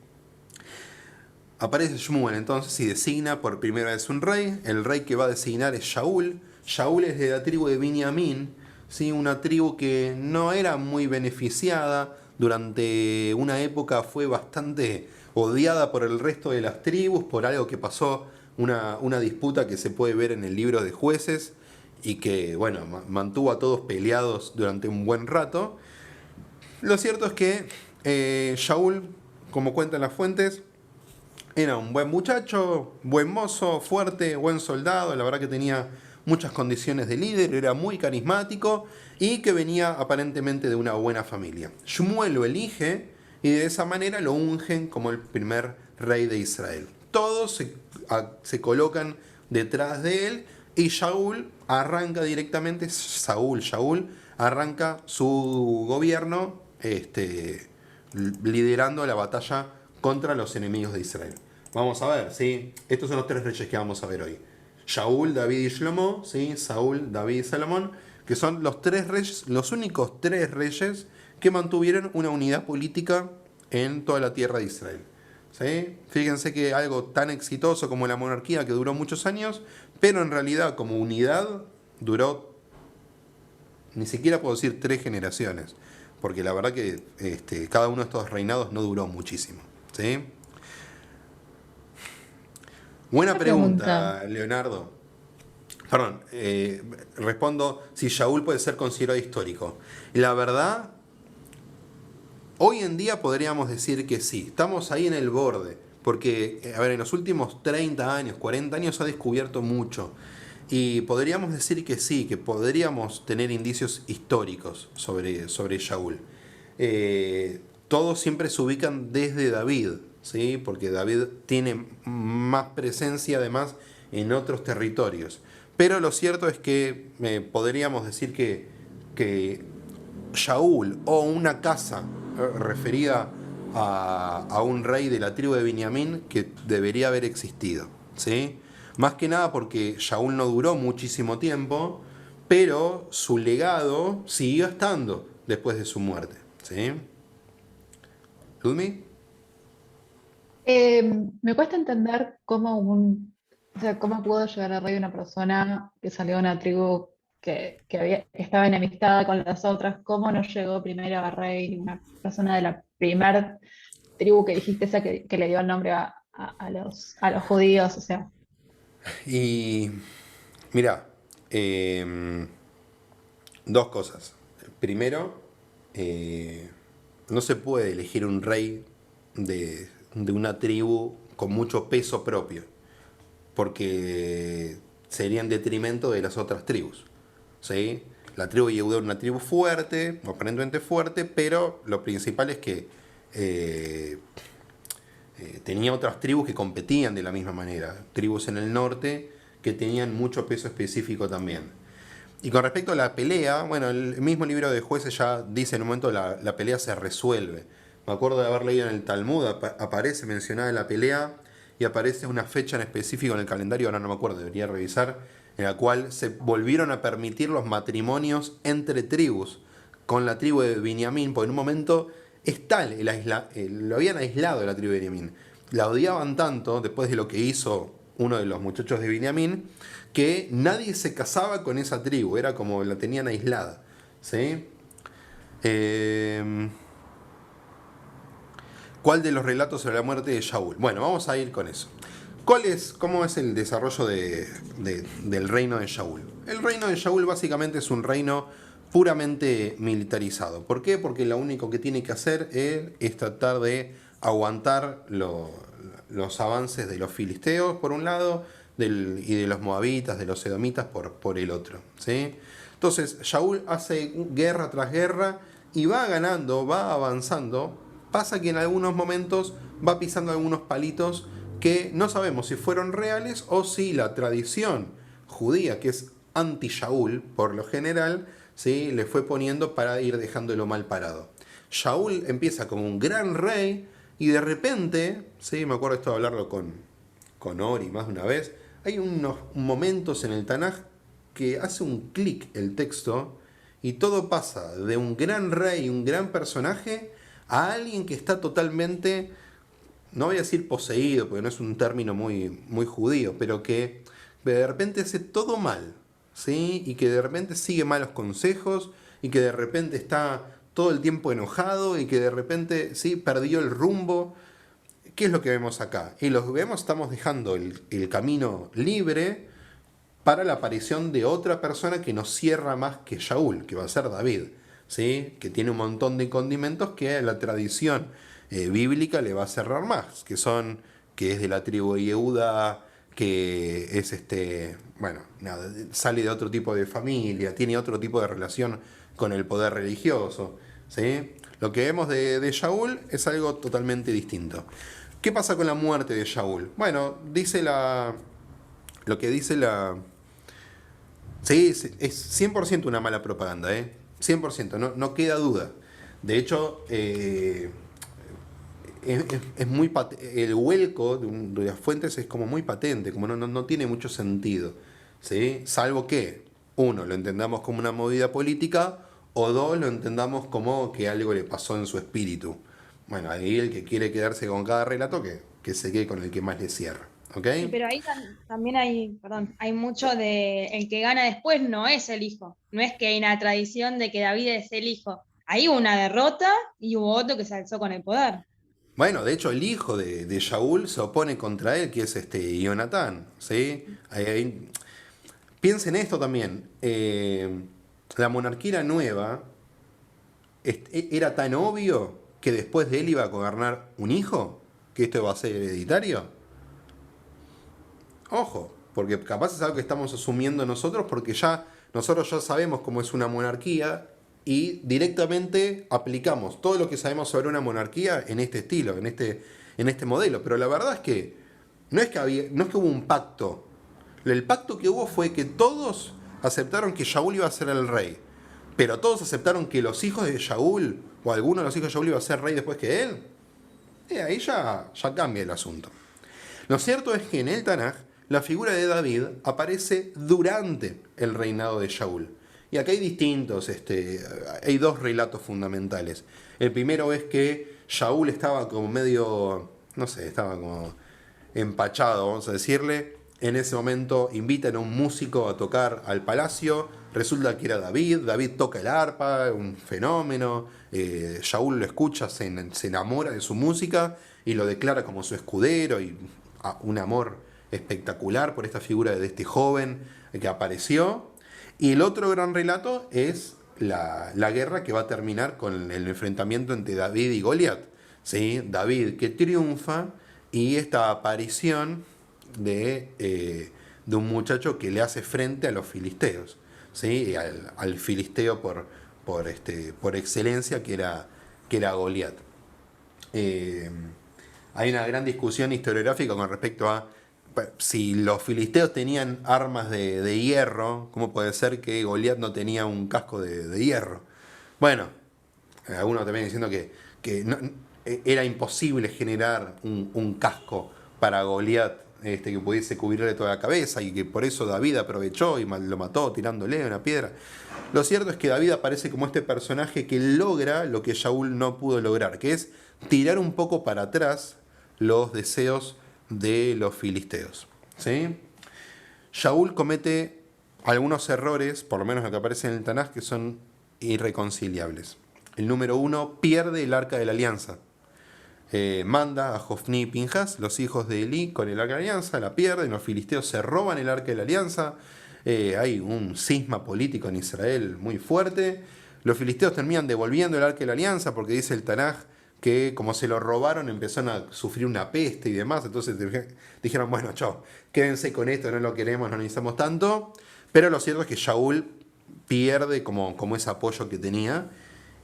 Aparece Shmuel entonces y designa por primera vez un rey. El rey que va a designar es Shaul. Shaul es de la tribu de Binyamin, ¿sí? Una tribu que no era muy beneficiada. Durante una época fue bastante odiada por el resto de las tribus por algo que pasó, una disputa que se puede ver en el libro de Jueces y que, bueno, mantuvo a todos peleados durante un buen rato. Lo cierto es que Shaul, como cuentan las fuentes, era un buen muchacho, buen mozo, fuerte, buen soldado, la verdad que tenía muchas condiciones de líder, era muy carismático y que venía aparentemente de una buena familia. Shmuel lo elige y de esa manera lo ungen como el primer rey de Israel. Todos se colocan detrás de él y Shaul arranca directamente, Shaul arranca su gobierno liderando la batalla contra los enemigos de Israel. Vamos a ver, ¿sí? Estos son los tres reyes que vamos a ver hoy. Shaul, David y Shlomo, ¿sí? Saúl, David y Salomón, que son los tres reyes, los únicos tres reyes que mantuvieron una unidad política en toda la tierra de Israel. ¿Sí? Fíjense que algo tan exitoso como la monarquía, que duró muchos años, pero en realidad como unidad duró, ni siquiera puedo decir 3 generaciones, porque la verdad que cada uno de estos reinados no duró muchísimo. ¿Sí? Buena pregunta, Leonardo. Perdón, respondo si Shaul puede ser considerado histórico. La verdad, hoy en día podríamos decir que sí. Estamos ahí en el borde. Porque, a ver, en los últimos 30 años, 40 años se ha descubierto mucho. Y podríamos decir que sí, que podríamos tener indicios históricos sobre Shaul. Todos siempre se ubican desde David, ¿sí? Porque David tiene más presencia además en otros territorios. Pero lo cierto es que podríamos decir que Shaul o una casa referida a un rey de la tribu de Binyamin que debería haber existido, ¿sí? Más que nada porque Shaul no duró muchísimo tiempo, pero su legado siguió estando después de su muerte, ¿sí? ¿Ludmi? Me cuesta entender o sea, cómo pudo llegar a rey una persona que salió de una tribu que estaba enemistada con las otras, cómo no llegó primero a rey una persona de la primer tribu que dijiste, esa que le dio el nombre a los judíos, o sea. Y mira, dos cosas. Primero, no se puede elegir un rey de una tribu con mucho peso propio, porque sería en detrimento de las otras tribus. ¿Sí? La tribu de Yehuda era una tribu fuerte, aparentemente fuerte, pero lo principal es que tenía otras tribus que competían de la misma manera, tribus en el norte que tenían mucho peso específico también. Y con respecto a la pelea, bueno, el mismo libro de Jueces ya dice en un momento la pelea se resuelve. Me acuerdo de haber leído en el Talmud, aparece mencionada la pelea y aparece una fecha en específico en el calendario, ahora no me acuerdo, debería revisar, en la cual se volvieron a permitir los matrimonios entre tribus, con la tribu de Binyamin, porque en un momento es tal, lo habían aislado de la tribu de Binyamin, la odiaban tanto después de lo que hizo uno de los muchachos de Binyamin, que nadie se casaba con esa tribu, era como la tenían aislada. ¿Sí? ¿Cuál de los relatos sobre la muerte de Shaul? Bueno, vamos a ir con eso. ¿Cómo es el desarrollo del reino de Shaul? El reino de Shaul básicamente es un reino puramente militarizado. ¿Por qué? Porque lo único que tiene que hacer él es tratar de aguantar los avances de los filisteos por un lado y de los moabitas, de los edomitas por el otro. ¿Sí? Entonces Shaul hace guerra tras guerra y va ganando, va avanzando. Pasa que en algunos momentos va pisando algunos palitos que no sabemos si fueron reales o si la tradición judía que es anti-Shaul, por lo general, ¿sí? Le fue poniendo para ir dejándolo mal parado. Shaul empieza como un gran rey y de repente, ¿sí? Me acuerdo esto de hablarlo con Ori más de una vez, hay unos momentos en el Tanaj que hace un clic el texto y todo pasa de un gran rey, un gran personaje, a alguien que está totalmente, no voy a decir poseído, porque no es un término muy judío, pero que de repente hace todo mal, ¿sí? Y que de repente sigue malos consejos, y que de repente está todo el tiempo enojado, y que de repente, ¿sí? Perdió el rumbo. ¿Qué es lo que vemos acá? Y lo que vemos, estamos dejando el camino libre para la aparición de otra persona que nos cierra más que Shaul, que va a ser David, ¿sí? Que tiene un montón de condimentos que la tradición bíblica le va a cerrar más, que es de la tribu de Yehuda, que es bueno, nada, sale de otro tipo de familia, tiene otro tipo de relación con el poder religioso, ¿sí? Lo que vemos de Shaul es algo totalmente distinto. ¿Qué pasa con la muerte de Shaul? Bueno, lo que dice la... Sí, es 100% una mala propaganda, ¿eh? 100%, no queda duda. De hecho, es muy el vuelco de las fuentes es como muy patente, como no tiene mucho sentido, ¿sí? Salvo que, uno, lo entendamos como una movida política, o dos, lo entendamos como que algo le pasó en su espíritu. Bueno, ahí el que quiere quedarse con cada relato, que se quede con el que más le cierra, ¿ok? Sí, pero ahí también hay, perdón, hay mucho de el que gana después no es el hijo. No es que hay una tradición de que David es el hijo. Ahí hubo una derrota y hubo otro que se alzó con el poder. Bueno, de hecho el hijo de Shaul se opone contra él, que es Jonatán, ¿sí? Piensen esto también. La monarquía nueva era tan obvio que después de él iba a gobernar un hijo, que esto va a ser hereditario. Ojo, porque capaz es algo que estamos asumiendo nosotros porque nosotros ya sabemos cómo es una monarquía y directamente aplicamos todo lo que sabemos sobre una monarquía en este estilo, en este modelo. Pero la verdad es que no es que hubo un pacto. El pacto que hubo fue que todos aceptaron que Shaul iba a ser el rey. Pero todos aceptaron que los hijos de Shaul, o alguno de los hijos de Shaul iba a ser rey después que él. Ahí ya cambia el asunto. Lo cierto es que en el Tanaj la figura de David aparece durante el reinado de Shaul. Y acá hay dos relatos fundamentales. El primero es que Shaul estaba como medio, no sé, estaba como empachado, vamos a decirle. En ese momento invitan a un músico a tocar al palacio. Resulta que era David. David toca el arpa, un fenómeno. Shaul lo escucha, se enamora de su música y lo declara como su escudero y un amor espectacular por esta figura de este joven que apareció. Y el otro gran relato es la guerra que va a terminar con el enfrentamiento entre David y Goliat, ¿sí? David que triunfa y esta aparición de un muchacho que le hace frente a los filisteos, ¿sí? Al filisteo por excelencia que era Goliat. Hay una gran discusión historiográfica con respecto a si los filisteos tenían armas de hierro, ¿cómo puede ser que Goliat no tenía un casco de hierro? Bueno, algunos también diciendo que era imposible generar un casco para Goliat que pudiese cubrirle toda la cabeza y que por eso David aprovechó y lo mató tirándole una piedra. Lo cierto es que David aparece como este personaje que logra lo que Shaul no pudo lograr, que es tirar un poco para atrás los deseos de los filisteos, ¿sí? Shaul comete algunos errores, por lo menos lo que aparece en el Tanaj, que son irreconciliables. El número uno, pierde el arca de la alianza. Manda a Jofni y Pinjas, los hijos de Elí, con el arca de la alianza, la pierden, los filisteos se roban el arca de la alianza, hay un cisma político en Israel muy fuerte, los filisteos terminan devolviendo el arca de la alianza porque dice el Tanaj que como se lo robaron empezaron a sufrir una peste y demás, entonces dijeron, bueno, chao, quédense con esto, no lo queremos, no necesitamos tanto, pero lo cierto es que Shaul pierde como ese apoyo que tenía.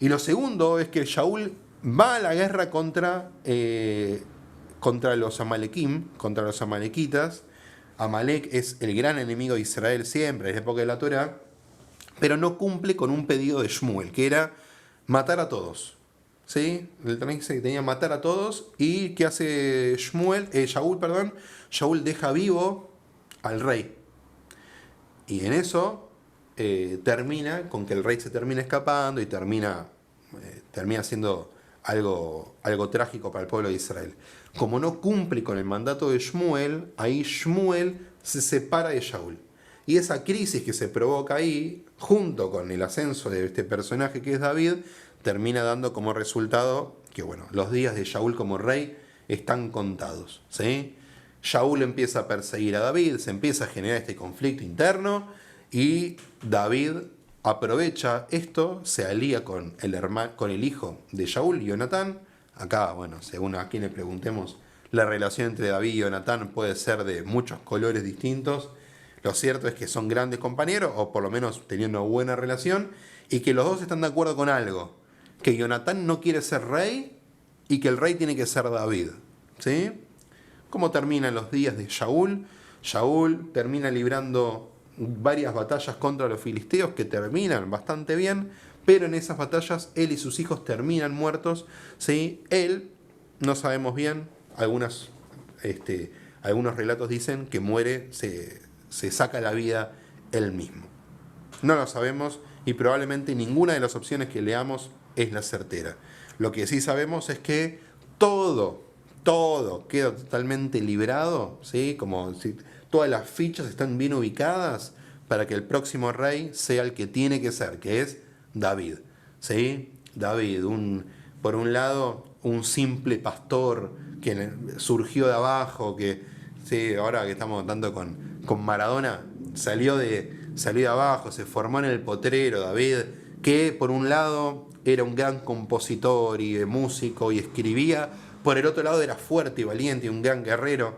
Y lo segundo es que Shaul va a la guerra contra los amalequim, contra los amalequitas, Amalek es el gran enemigo de Israel siempre, en la época de la Torá, pero no cumple con un pedido de Shmuel, que era matar a todos. ¿Sí? El Tanaj dice que tenía que matar a todos. ¿Y qué hace Shaul, perdón? Shaul deja vivo al rey. Y en eso termina con que el rey se termina escapando y termina siendo algo trágico para el pueblo de Israel. Como no cumple con el mandato de Shmuel, ahí Shmuel se separa de Shaul. Y esa crisis que se provoca ahí, junto con el ascenso de este personaje que es David, termina dando como resultado que, bueno, los días de Shaul como rey están contados, ¿sí? Shaul empieza a perseguir a David, se empieza a generar este conflicto interno y David aprovecha esto, se alía con el hijo de Shaul, Jonatán. Acá, bueno, según a quien le preguntemos, la relación entre David y Jonatán puede ser de muchos colores distintos. Lo cierto es que son grandes compañeros, o por lo menos teniendo una buena relación, y que los dos están de acuerdo con algo, que Jonatán no quiere ser rey y que el rey tiene que ser David. ¿Sí? ¿Cómo terminan los días de Shaul? Shaul termina librando varias batallas contra los filisteos que terminan bastante bien, pero en esas batallas él y sus hijos terminan muertos. ¿Sí? Él, no sabemos bien, algunos relatos dicen que muere, se saca la vida él mismo. No lo sabemos y probablemente ninguna de las opciones que leamos es la certera. Lo que sí sabemos es que todo queda totalmente librado, ¿sí? Como si todas las fichas están bien ubicadas para que el próximo rey sea el que tiene que ser, que es David. ¿Sí? David, por un lado, un simple pastor que surgió de abajo, que sí, ahora que estamos contando con Maradona, salió de abajo, se formó en el potrero, David, que por un lado era un gran compositor y músico y escribía, por el otro lado era fuerte y valiente y un gran guerrero.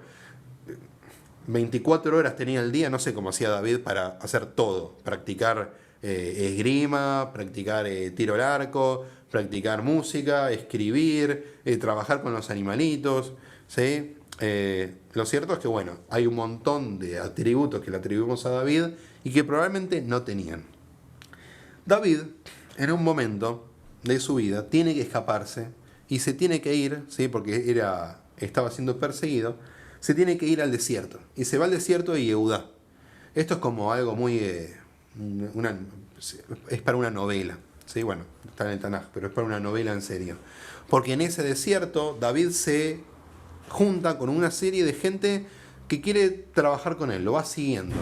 24 horas tenía el día, no sé cómo hacía David para hacer todo, practicar esgrima, practicar tiro al arco, practicar música, escribir, trabajar con los animalitos, ¿sí? Lo cierto es que, bueno, hay un montón de atributos que le atribuimos a David y que probablemente no tenían. David, en un momento de su vida, tiene que escaparse y se tiene que ir, ¿sí? Porque estaba siendo perseguido, se tiene que ir al desierto. Y se va al desierto de Yehudá. Esto es como algo muy... es para una novela, ¿sí? Bueno, está en el Tanaj, pero es para una novela en serio. Porque en ese desierto David se junta con una serie de gente que quiere trabajar con él, lo va siguiendo.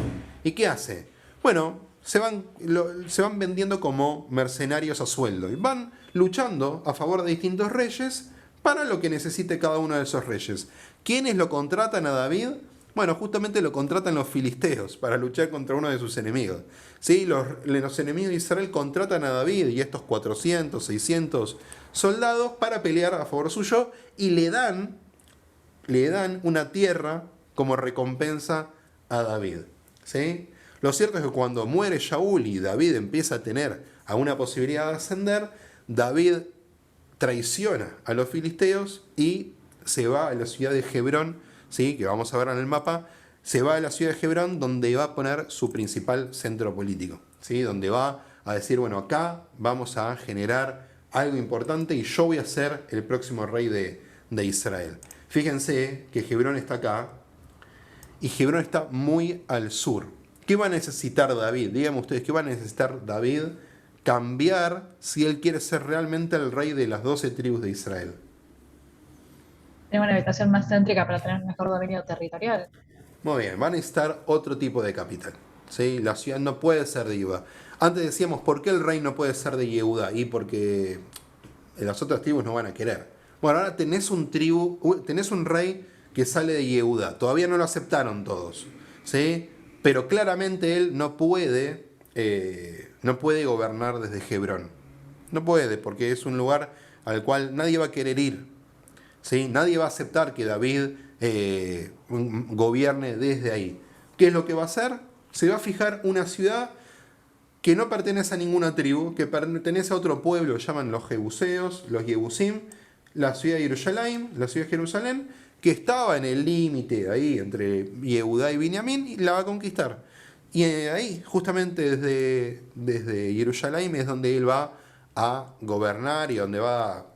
¿Y qué hace? Bueno, se van vendiendo como mercenarios a sueldo y van luchando a favor de distintos reyes para lo que necesite cada uno de esos reyes. ¿Quiénes lo contratan a David? Bueno, justamente lo contratan los filisteos para luchar contra uno de sus enemigos. ¿Sí? Los enemigos de Israel contratan a David y estos 400, 600 soldados para pelear a favor suyo y le dan una tierra como recompensa a David. ¿Sí? Lo cierto es que cuando muere Shaul y David empieza a tener alguna posibilidad de ascender, David traiciona a los filisteos y se va a la ciudad de Hebrón, ¿sí? Que vamos a ver en el mapa, se va a la ciudad de Hebrón donde va a poner su principal centro político, ¿sí? Donde va a decir, bueno, acá vamos a generar algo importante y yo voy a ser el próximo rey de Israel. Fíjense que Hebrón está acá y Hebrón está muy al sur. ¿Qué va a necesitar David? Díganme ustedes, ¿qué va a necesitar David cambiar si él quiere ser realmente el rey de las 12 tribus de Israel? Tiene una ubicación más céntrica para tener mejor dominio territorial. Muy bien, va a necesitar otro tipo de capital, ¿sí? La ciudad no puede ser de Yehudá. Antes decíamos, ¿por qué el rey no puede ser de Yehudá? Y porque las otras tribus no van a querer. Bueno, ahora tenés un rey que sale de Yehudá. Todavía no lo aceptaron todos, ¿sí? Pero claramente él no puede gobernar desde Hebrón. No puede, porque es un lugar al cual nadie va a querer ir, ¿sí? Nadie va a aceptar que David gobierne desde ahí. ¿Qué es lo que va a hacer? Se va a fijar una ciudad que no pertenece a ninguna tribu, que pertenece a otro pueblo, llaman los Jebuseos, los Yebusim, la ciudad de Jerusalén, que estaba en el límite ahí entre Yehudá y Binyamin, y la va a conquistar. Y ahí, justamente desde Jerusalén, es donde él va a gobernar y donde va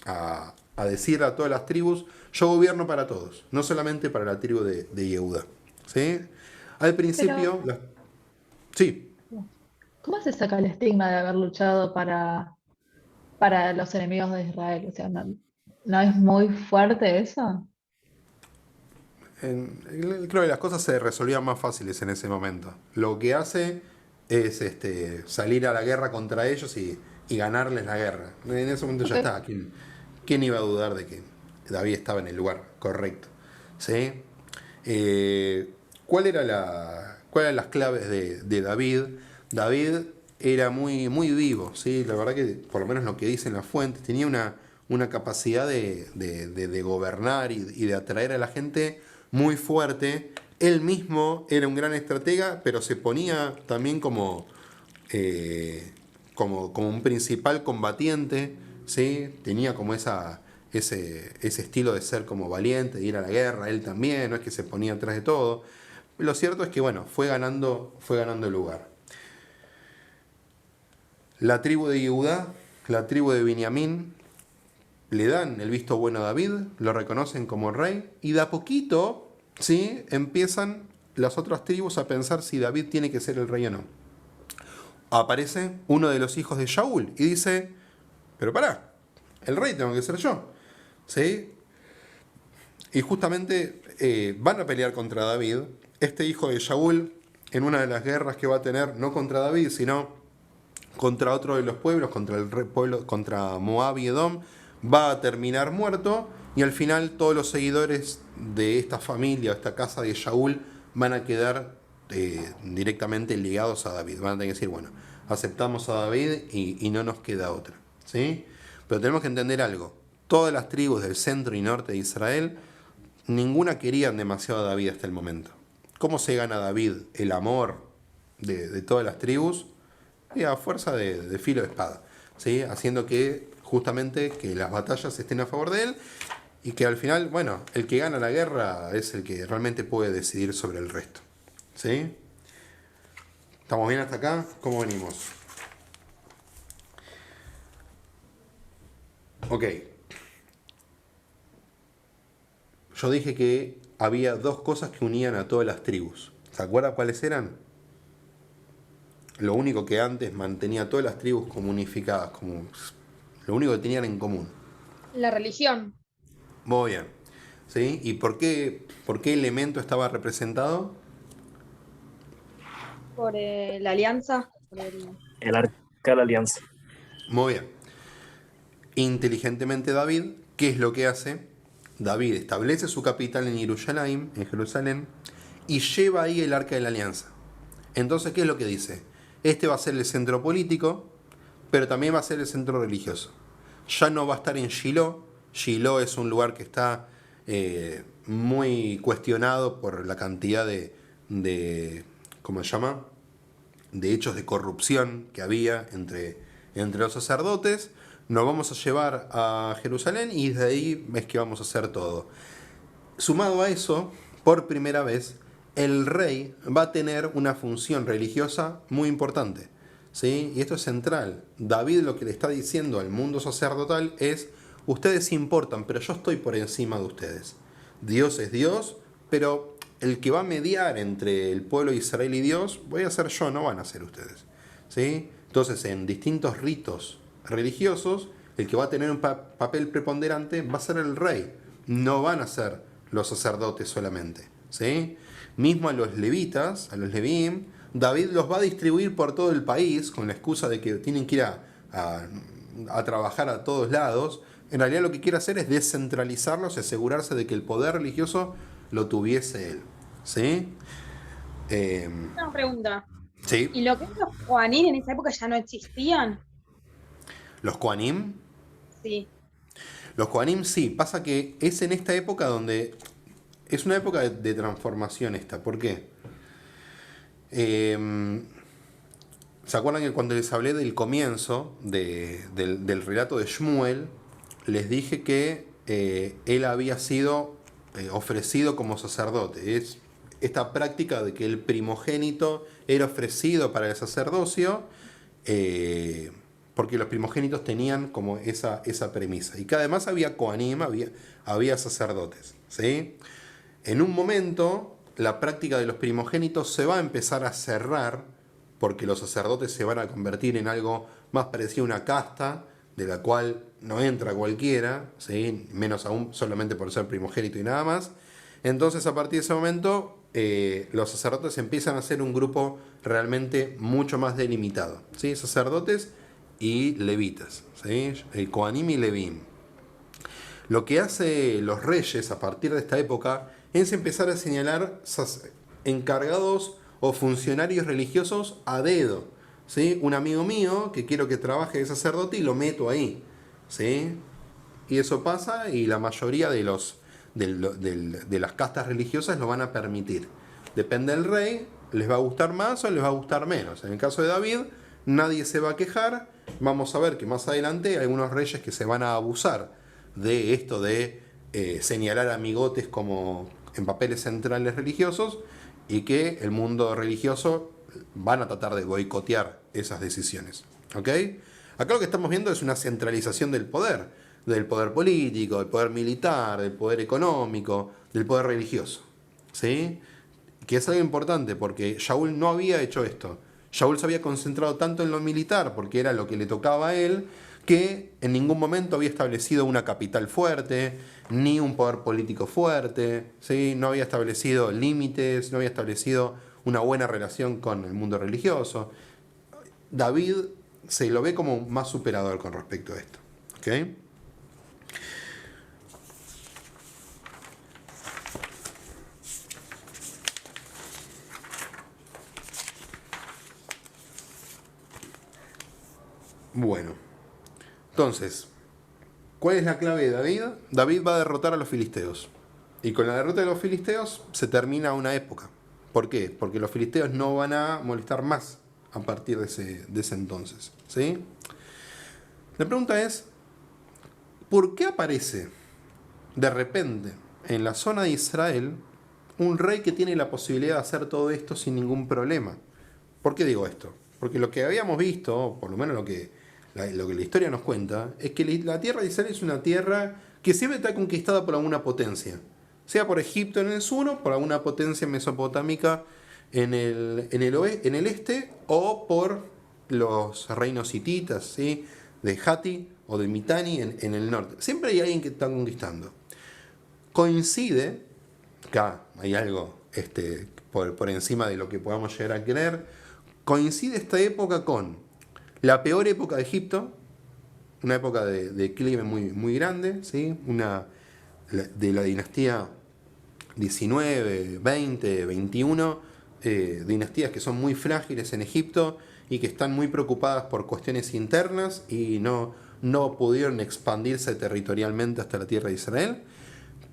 a decir a todas las tribus, yo gobierno para todos, no solamente para la tribu de Yehudá. ¿Sí? Al Pero, principio, sí, ¿cómo se saca el estigma de haber luchado para los enemigos de Israel? O sea, ¿no es muy fuerte eso? creo que las cosas se resolvían más fáciles en ese momento. Lo que hace es salir a la guerra contra ellos y ganarles la guerra. En ese momento ya Ok. está. ¿Quién iba a dudar de que David estaba en el lugar correcto? ¿Sí? ¿Cuál eran las claves de David? David era muy vivo, ¿sí? La verdad que, por lo menos lo que dicen las fuentes, tenía una capacidad de gobernar y de atraer a la gente muy fuerte. Él mismo era un gran estratega, pero se ponía también como un principal combatiente, ¿sí? Tenía como ese estilo de ser como valiente, de ir a la guerra, él también, no es que se ponía atrás de todo. Lo cierto es que, bueno, fue ganando el lugar. La tribu de Judá, la tribu de Binyamin, le dan el visto bueno a David, lo reconocen como rey, y de a poquito, ¿sí? Empiezan las otras tribus a pensar si David tiene que ser el rey o no. Aparece uno de los hijos de Shaul y dice, pero pará, el rey tengo que ser yo. ¿Sí? Y justamente van a pelear contra David. Este hijo de Shaul, en una de las guerras que va a tener, no contra David, sino contra otro de los pueblos, contra el pueblo, contra Moab y Edom, va a terminar muerto. Y al final todos los seguidores de esta familia, esta casa de Shaul, van a quedar directamente ligados a David. Van a tener que decir, bueno, aceptamos a David y no nos queda otra. ¿Sí? Pero tenemos que entender algo. Todas las tribus del centro y norte de Israel, ninguna querían demasiado a David hasta el momento. ¿Cómo se gana David el amor de todas las tribus? Y a fuerza de filo de espada. ¿Sí? Haciendo que justamente que las batallas estén a favor de él y que al final, bueno, el que gana la guerra es el que realmente puede decidir sobre el resto. ¿Sí? ¿Estamos bien hasta acá? ¿Cómo venimos? Ok. Yo dije que había dos cosas que unían a todas las tribus. ¿Se acuerdan cuáles eran? Lo único que antes mantenía a todas las tribus como unificadas, como lo único que tenían en común. La religión. Muy bien. ¿Sí? ¿Y por qué elemento estaba representado? Por la alianza. El arca de la alianza. Muy bien. Inteligentemente David, ¿qué es lo que hace? David establece su capital en Jerusalén, y lleva ahí el arca de la alianza. Entonces, ¿qué es lo que dice? Este va a ser el centro político, pero también va a ser el centro religioso. Ya no va a estar en Shiloh. Shiloh es un lugar que está muy cuestionado por la cantidad ¿cómo se llama? De hechos de corrupción que había entre los sacerdotes. Nos vamos a llevar a Jerusalén y desde ahí es que vamos a hacer todo. Sumado a eso, por primera vez, el rey va a tener una función religiosa muy importante. ¿Sí? Y esto es central. David lo que le está diciendo al mundo sacerdotal es, ustedes importan, pero yo estoy por encima de ustedes. Dios es Dios, pero el que va a mediar entre el pueblo de Israel y Dios, voy a ser yo, no van a ser ustedes. ¿Sí? Entonces, en distintos ritos religiosos, el que va a tener un papel preponderante va a ser el rey. No van a ser los sacerdotes solamente. ¿Sí? Mismo a los levitas, a los levíim, David los va a distribuir por todo el país con la excusa de que tienen que ir a trabajar a todos lados. En realidad lo que quiere hacer es descentralizarlos y asegurarse de que el poder religioso lo tuviese él. ¿Sí? Una pregunta. Sí. ¿Y lo que es los Juanín en esa época ya no existían? Los Kohanim. Sí. Los Kohanim sí. Pasa que es en esta época donde... Es una época de transformación esta. ¿Por qué? ¿Se acuerdan que cuando les hablé del comienzo del relato de Shmuel, les dije que él había sido ofrecido como sacerdote. Es esta práctica de que el primogénito era ofrecido para el sacerdocio, porque los primogénitos tenían como esa premisa. Y que además había Kohanim, había sacerdotes. ¿Sí? En un momento, la práctica de los primogénitos se va a empezar a cerrar, porque los sacerdotes se van a convertir en algo más parecido a una casta, de la cual no entra cualquiera, ¿sí? Menos aún solamente por ser primogénito y nada más. Entonces, a partir de ese momento, los sacerdotes empiezan a ser un grupo realmente mucho más delimitado, ¿sí? Sacerdotes y levitas, ¿sí? El Kohanim y Levim. Lo que hace los reyes a partir de esta época es empezar a señalar encargados o funcionarios religiosos a dedo, ¿sí? Un amigo mío que quiero que trabaje de sacerdote y lo meto ahí, ¿sí? Y eso pasa y la mayoría de las castas religiosas lo van a permitir. Depende del rey, les va a gustar más o les va a gustar menos. En el caso de David, nadie se va a quejar. Vamos a ver que más adelante hay algunos reyes que se van a abusar de esto de señalar amigotes como en papeles centrales religiosos, y que el mundo religioso van a tratar de boicotear esas decisiones. ¿Ok? Acá lo que estamos viendo es una centralización del poder político, del poder militar, del poder económico, del poder religioso. ¿Sí? Que es algo importante, porque Shaul no había hecho esto. Shaul se había concentrado tanto en lo militar, porque era lo que le tocaba a él, que en ningún momento había establecido una capital fuerte, ni un poder político fuerte, ¿sí? No había establecido límites, no había establecido una buena relación con el mundo religioso. David se lo ve como más superador con respecto a esto. ¿Ok? Bueno, entonces, ¿cuál es la clave de David? David va a derrotar a los filisteos. Y con la derrota de los filisteos se termina una época. ¿Por qué? Porque los filisteos no van a molestar más a partir de ese entonces. ¿Sí? La pregunta es, ¿por qué aparece de repente en la zona de Israel un rey que tiene la posibilidad de hacer todo esto sin ningún problema? ¿Por qué digo esto? Porque lo que habíamos visto, por lo menos lo que la historia nos cuenta, es que la tierra de Israel es una tierra que siempre está conquistada por alguna potencia. Sea por Egipto en el sur, o por alguna potencia mesopotámica en el este, o por los reinos hititas, ¿sí? De Hatti o de Mitanni en el norte. Siempre hay alguien que está conquistando. Coincide, acá hay algo por encima de lo que podamos llegar a creer, coincide esta época con la peor época de Egipto, una época de declive muy, muy grande, ¿sí? De la dinastía 19, 20, 21, dinastías que son muy frágiles en Egipto y que están muy preocupadas por cuestiones internas y no pudieron expandirse territorialmente hasta la tierra de Israel,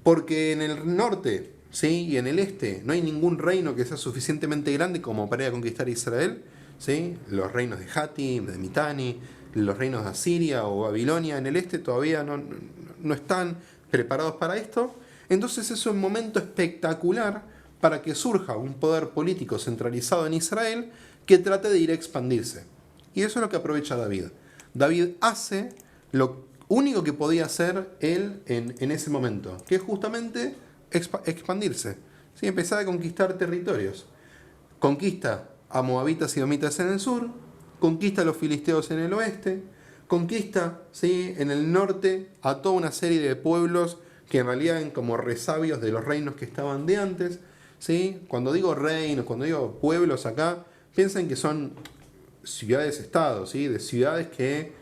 porque en el norte, ¿sí? Y en el este no hay ningún reino que sea suficientemente grande como para ir a conquistar Israel, ¿sí? Los reinos de Hatti, de Mitanni, los reinos de Asiria o Babilonia en el este todavía no están preparados para esto. Entonces es un momento espectacular para que surja un poder político centralizado en Israel que trate de ir a expandirse. Y eso es lo que aprovecha David. David hace lo único que podía hacer él en ese momento, que es justamente expandirse, ¿sí? Empezar a conquistar territorios. Conquista a moabitas y edomitas en el sur, conquista a los filisteos en el oeste, conquista, ¿sí? En el norte a toda una serie de pueblos que en realidad eran como resabios de los reinos que estaban de antes, ¿sí? Cuando digo reinos, cuando digo pueblos acá, piensen que son ciudades-estados, ¿sí? De ciudades que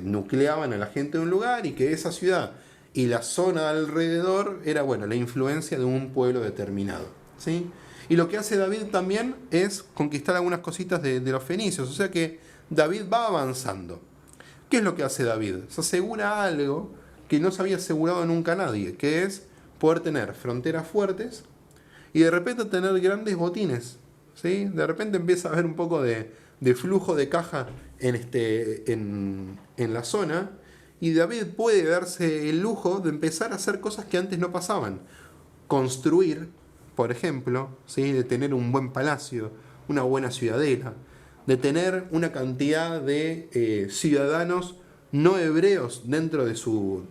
nucleaban a la gente de un lugar y que esa ciudad y la zona alrededor era, bueno, la influencia de un pueblo determinado, ¿sí? Y lo que hace David también es conquistar algunas cositas de los fenicios, o sea que David va avanzando. ¿Qué es lo que hace David? Se asegura algo que no se había asegurado nunca nadie, que es poder tener fronteras fuertes y de repente tener grandes botines, ¿sí? De repente empieza a haber un poco de flujo de caja en la zona, y David puede darse el lujo de empezar a hacer cosas que antes no pasaban. construir, por ejemplo, ¿sí? De tener un buen palacio, una buena ciudadela, de tener una cantidad de ciudadanos no hebreos dentro de su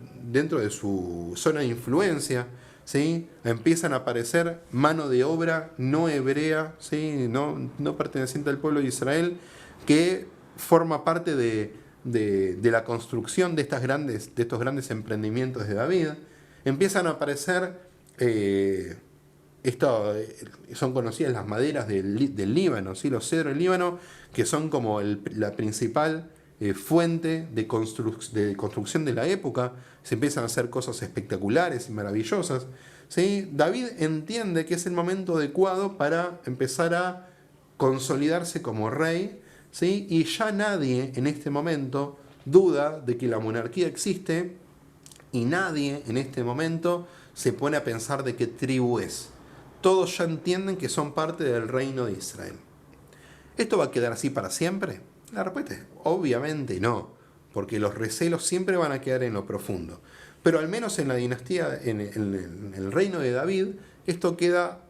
zona de influencia, ¿sí? Empiezan a aparecer mano de obra no hebrea, ¿sí? No perteneciente al pueblo de Israel, que forma parte de la construcción de estos grandes emprendimientos de David. Empiezan a aparecer, son conocidas las maderas del Líbano, ¿sí? Los cedros del Líbano, que son como la principal fuente de construcción de la época. Se empiezan a hacer cosas espectaculares y maravillosas, ¿sí? David entiende que es el momento adecuado para empezar a consolidarse como rey, ¿sí? Y ya nadie en este momento duda de que la monarquía existe, y nadie en este momento se pone a pensar de qué tribu es. Todos ya entienden que son parte del reino de Israel. ¿Esto va a quedar así para siempre? La respuesta es obviamente no, porque los recelos siempre van a quedar en lo profundo. Pero al menos en la dinastía, en el reino de David, esto queda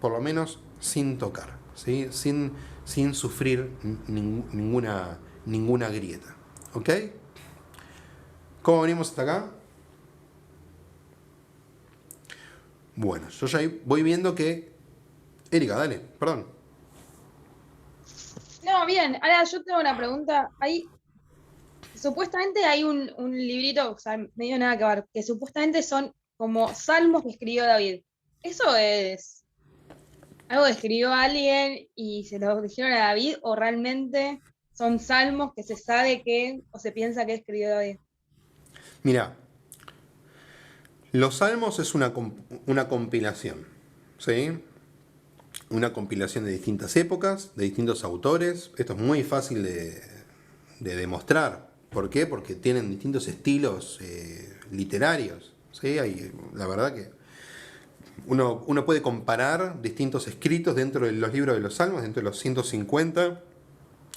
por lo menos sin tocar, ¿sí? Sin sufrir ninguna grieta. ¿Ok? ¿Cómo venimos hasta acá? Bueno, yo ya voy viendo que... Erika, dale, perdón. No, bien, ahora yo tengo una pregunta. Supuestamente hay un librito, o sea, medio nada que ver, que supuestamente son como salmos que escribió David. ¿Eso es algo que escribió alguien y se lo dijeron a David, o realmente son salmos que se sabe que, o se piensa que escribió David? Mira, los salmos es una compilación, ¿sí? Una compilación de distintas épocas, de distintos autores. Esto es muy fácil de demostrar. ¿Por qué? Porque tienen distintos estilos literarios, ¿sí? La verdad que uno puede comparar distintos escritos dentro de los libros de los salmos, dentro de los 150.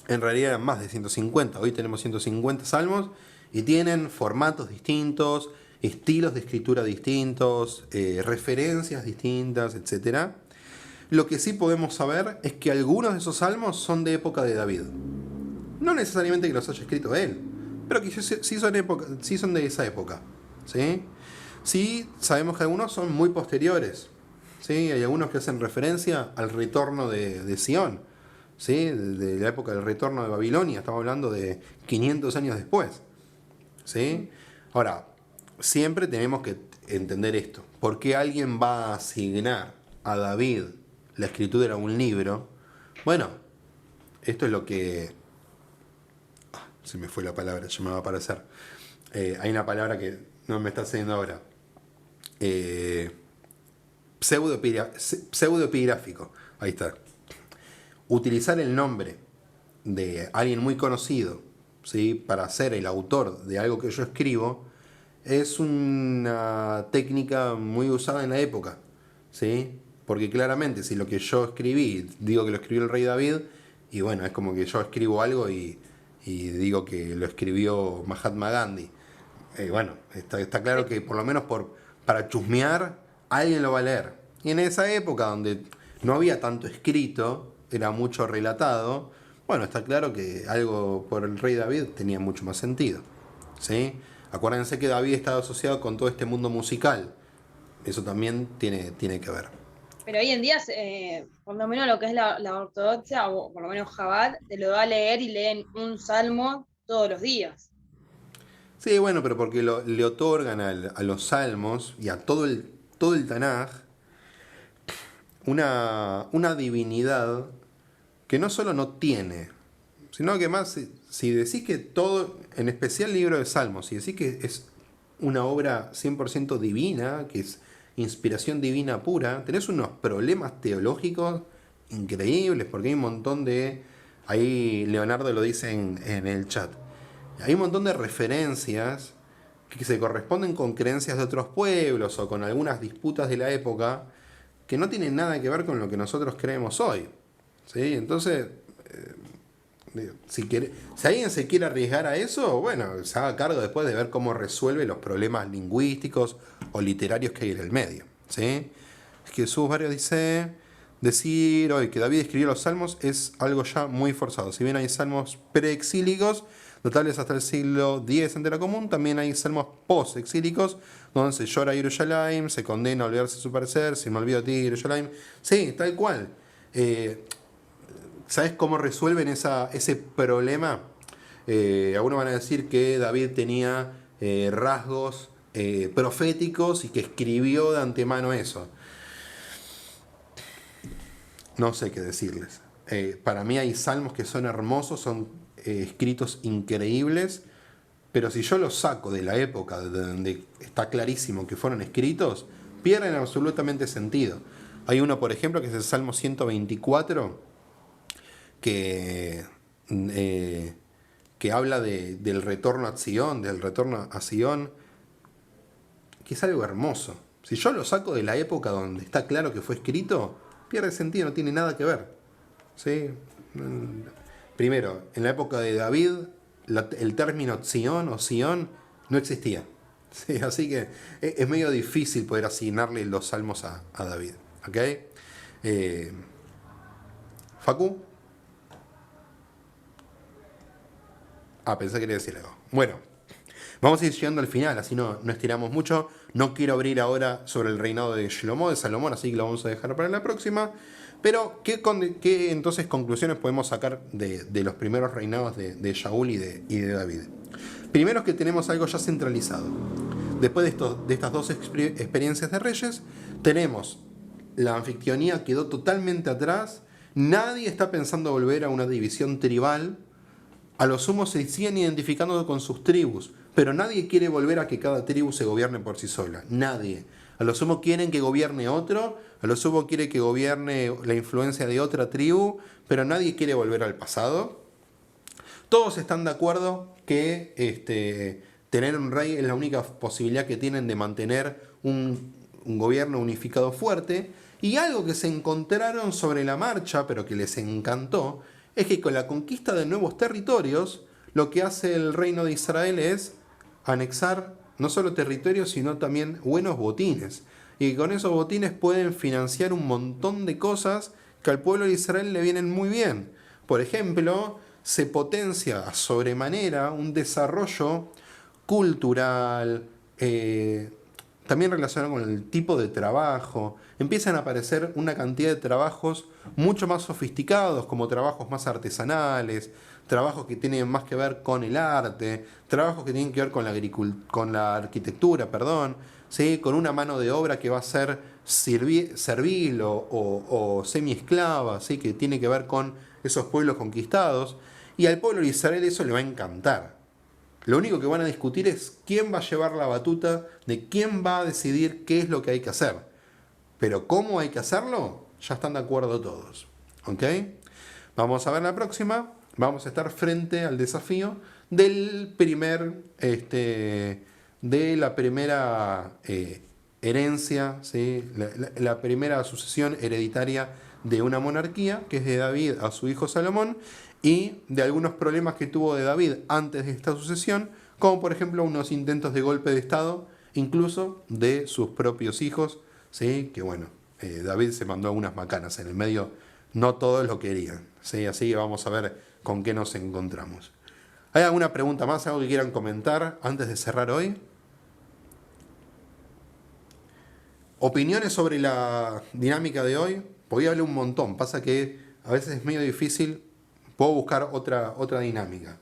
En realidad eran más de 150. Hoy tenemos 150 salmos y tienen formatos distintos, estilos de escritura distintos, referencias distintas, etc. Lo que sí podemos saber es que algunos de esos salmos son de época de David. No necesariamente que los haya escrito él, pero que sí son de esa época, ¿sí? Sí, sabemos que algunos son muy posteriores, ¿sí? Hay algunos que hacen referencia al retorno de Sion, ¿sí? De la época del retorno de Babilonia. Estamos hablando de 500 años después, ¿sí? Ahora, siempre tenemos que entender esto. ¿Por qué alguien va a asignar a David la escritura de un libro? Bueno, esto es lo que... se me fue la palabra, ya me va a aparecer. Hay una palabra que no me está saliendo ahora. Pseudoepigráfico. Ahí está. Utilizar el nombre de alguien muy conocido, ¿sí? Para ser el autor de algo que yo escribo es una técnica muy usada en la época, ¿sí? Porque claramente si lo que yo escribí, digo que lo escribió el rey David, y bueno, es como que yo escribo algo y digo que lo escribió Mahatma Gandhi. Bueno, está claro que por lo menos para chusmear alguien lo va a leer. Y en esa época donde no había tanto escrito, era mucho relatado, bueno, está claro que algo por el rey David tenía mucho más sentido, ¿sí? Acuérdense que David estaba asociado con todo este mundo musical. Eso también tiene que ver. Pero hoy en día, por lo menos lo que es la ortodoxia, o por lo menos Chabad, te lo da a leer y leen un salmo todos los días. Sí, bueno, pero porque le otorgan a los salmos y a todo el Tanaj una divinidad que no solo no tiene, sino que más, si decís que todo, en especial el libro de Salmos, si decís que es una obra 100% divina, que es inspiración divina pura, tenés unos problemas teológicos increíbles, porque hay un montón de... Ahí Leonardo lo dice en el chat. Hay un montón de referencias que se corresponden con creencias de otros pueblos o con algunas disputas de la época que no tienen nada que ver con lo que nosotros creemos hoy, ¿sí? Entonces, si alguien se quiere arriesgar a eso, bueno, se haga cargo después de ver cómo resuelve los problemas lingüísticos o literarios que hay en el medio. ¿sí? Jesús Barrios dice, decir hoy que David escribió los salmos es algo ya muy forzado. Si bien hay salmos preexílicos, notables hasta el siglo X en la común, también hay salmos post-exílicos, donde se llora a Jerusalén, se condena a olvidarse de su parecer, si me olvido de ti, Jerusalén. Sí, tal cual. ¿Sabes cómo resuelven ese problema? Algunos van a decir que David tenía rasgos proféticos y que escribió de antemano eso. No sé qué decirles. Para mí hay salmos que son hermosos, son escritos increíbles, pero si yo los saco de la época donde está clarísimo que fueron escritos, pierden absolutamente sentido. Hay uno, por ejemplo, que es el Salmo 124, que, que habla del retorno a Sion, del retorno a Sion, que es algo hermoso. Si yo lo saco de la época donde está claro que fue escrito, pierde sentido, no tiene nada que ver. ¿Sí? Primero, en la época de David, el término Sion o Sion no existía. ¿Sí? Así que es medio difícil poder asignarle los salmos a David. ¿Ok? Facu. Pensé que quería decir algo. Bueno, vamos a ir llegando al final, así no estiramos mucho. No quiero abrir ahora sobre el reinado de Shlomo, de Salomón, así que lo vamos a dejar para la próxima. Pero, ¿qué entonces conclusiones podemos sacar de los primeros reinados de Shaul y de David? Primero, que tenemos algo ya centralizado. Después de estas dos experiencias de reyes, tenemos la anfictionía quedó totalmente atrás. Nadie está pensando volver a una división tribal. A lo sumo se siguen identificando con sus tribus, pero nadie quiere volver a que cada tribu se gobierne por sí sola. Nadie. A lo sumo quieren que gobierne otro, a lo sumo quiere que gobierne la influencia de otra tribu, pero nadie quiere volver al pasado. Todos están de acuerdo que tener un rey es la única posibilidad que tienen de mantener un gobierno unificado fuerte. Y algo que se encontraron sobre la marcha, pero que les encantó, es que con la conquista de nuevos territorios, lo que hace el reino de Israel es anexar no solo territorios, sino también buenos botines. Y con esos botines pueden financiar un montón de cosas que al pueblo de Israel le vienen muy bien. Por ejemplo, se potencia a sobremanera un desarrollo cultural, también relacionado con el tipo de trabajo. Empiezan a aparecer una cantidad de trabajos mucho más sofisticados, como trabajos más artesanales, trabajos que tienen más que ver con el arte, trabajos que tienen que ver con la arquitectura, ¿sí? Con una mano de obra que va a ser servil o semi-esclava, ¿sí? Que tiene que ver con esos pueblos conquistados. Y al pueblo de Israel eso le va a encantar. Lo único que van a discutir es quién va a llevar la batuta, de quién va a decidir qué es lo que hay que hacer. Pero cómo hay que hacerlo, ya están de acuerdo todos. ¿Ok? Vamos a ver la próxima. Vamos a estar frente al desafío de la primera herencia, ¿sí? La primera sucesión hereditaria de una monarquía, que es de David a su hijo Salomón, y de algunos problemas que tuvo de David antes de esta sucesión, como por ejemplo unos intentos de golpe de Estado, incluso de sus propios hijos, ¿sí? Que bueno, David se mandó unas macanas en el medio, no todos lo querían, ¿sí? Así que vamos a ver con qué nos encontramos. ¿Hay alguna pregunta más, algo que quieran comentar antes de cerrar hoy? ¿Opiniones sobre la dinámica de hoy? Podía hablar un montón, pasa que a veces es medio difícil. Puedo buscar otra dinámica,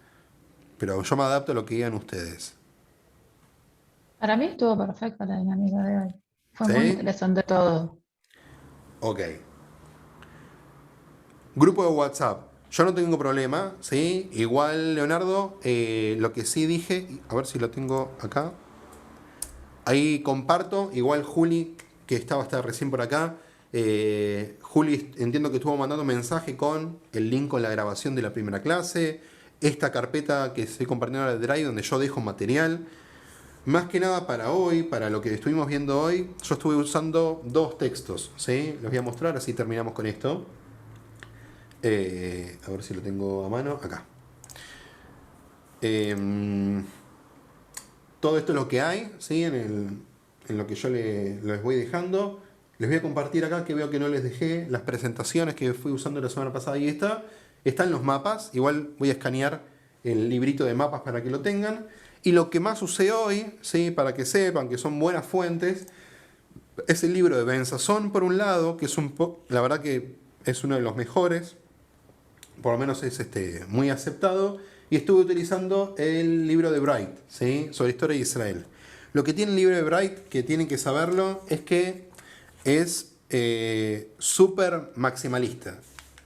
pero yo me adapto a lo que digan ustedes. Para mí estuvo perfecta la dinámica de hoy. Fue muy ¿Sí? interesante todo. Ok. Grupo de WhatsApp. Yo no tengo problema, ¿sí? Igual, Leonardo, lo que sí dije, a ver si lo tengo acá. Ahí comparto, igual Juli, que estaba hasta recién por acá. Juli, entiendo que estuvo mandando un mensaje con el link con la grabación de la primera clase. Esta carpeta que estoy compartiendo en el Drive, donde yo dejo material. Más que nada para hoy, para lo que estuvimos viendo hoy, yo estuve usando dos textos, ¿sí? Los voy a mostrar, así terminamos con esto. A ver si lo tengo a mano. Acá. Todo esto es lo que hay, ¿sí? En en lo que yo les voy dejando. Les voy a compartir acá, que veo que no les dejé, las presentaciones que fui usando la semana pasada. Y están los mapas. Igual voy a escanear el librito de mapas para que lo tengan. Y lo que más usé hoy, ¿sí? Para que sepan que son buenas fuentes, es el libro de Ben Sasson, por un lado, que es la verdad que es uno de los mejores. Por lo menos es muy aceptado. Y estuve utilizando el libro de Bright, ¿sí? Sobre historia de Israel. Lo que tiene el libro de Bright, que tienen que saberlo, es que es súper maximalista.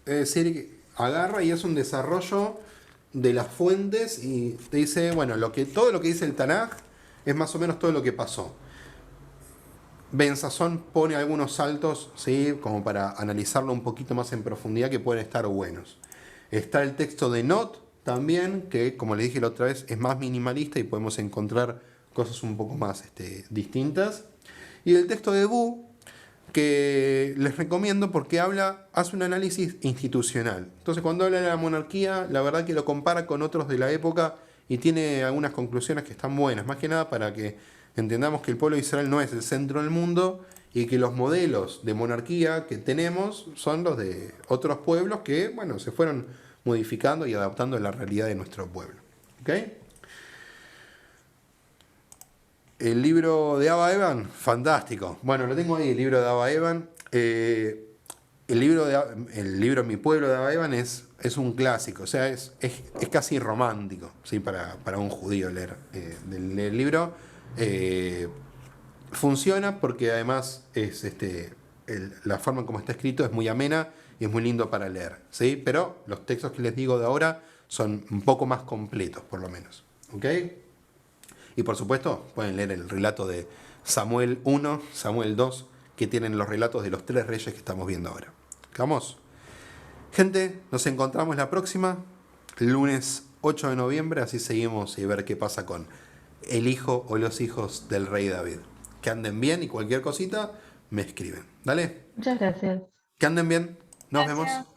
Es decir, agarra y es un desarrollo de las fuentes y te dice, bueno, todo lo que dice el Tanaj es más o menos todo lo que pasó. Ben Sasson pone algunos saltos, ¿sí? Como para analizarlo un poquito más en profundidad, que pueden estar buenos. Está el texto de Not también, que como le dije la otra vez, es más minimalista y podemos encontrar cosas un poco más distintas. Y el texto de Bu, que les recomiendo porque hace un análisis institucional. Entonces, cuando habla de la monarquía, la verdad que lo compara con otros de la época y tiene algunas conclusiones que están buenas, más que nada para que entendamos que el pueblo de Israel no es el centro del mundo y que los modelos de monarquía que tenemos son los de otros pueblos que, bueno, se fueron modificando y adaptando a la realidad de nuestro pueblo. ¿Ok? El libro de Abba Eban, fantástico. Bueno, lo tengo ahí, el libro de Abba Eban. El libro Mi pueblo de Abba Eban es un clásico, o sea, es casi romántico, ¿sí? Para un judío leer el libro. Funciona porque además es la forma en cómo está escrito es muy amena y es muy lindo para leer, ¿sí? Pero los textos que les digo de ahora son un poco más completos, por lo menos. ¿Ok? Y por supuesto, pueden leer el relato de Samuel 1, Samuel 2, que tienen los relatos de los 3 reyes que estamos viendo ahora. ¿Vamos? Gente, nos encontramos la próxima, lunes 8 de noviembre, así seguimos y ver qué pasa con el hijo o los hijos del rey David. Que anden bien y cualquier cosita me escriben. Dale. Muchas gracias. Que anden bien. Nos Gracias. vemos.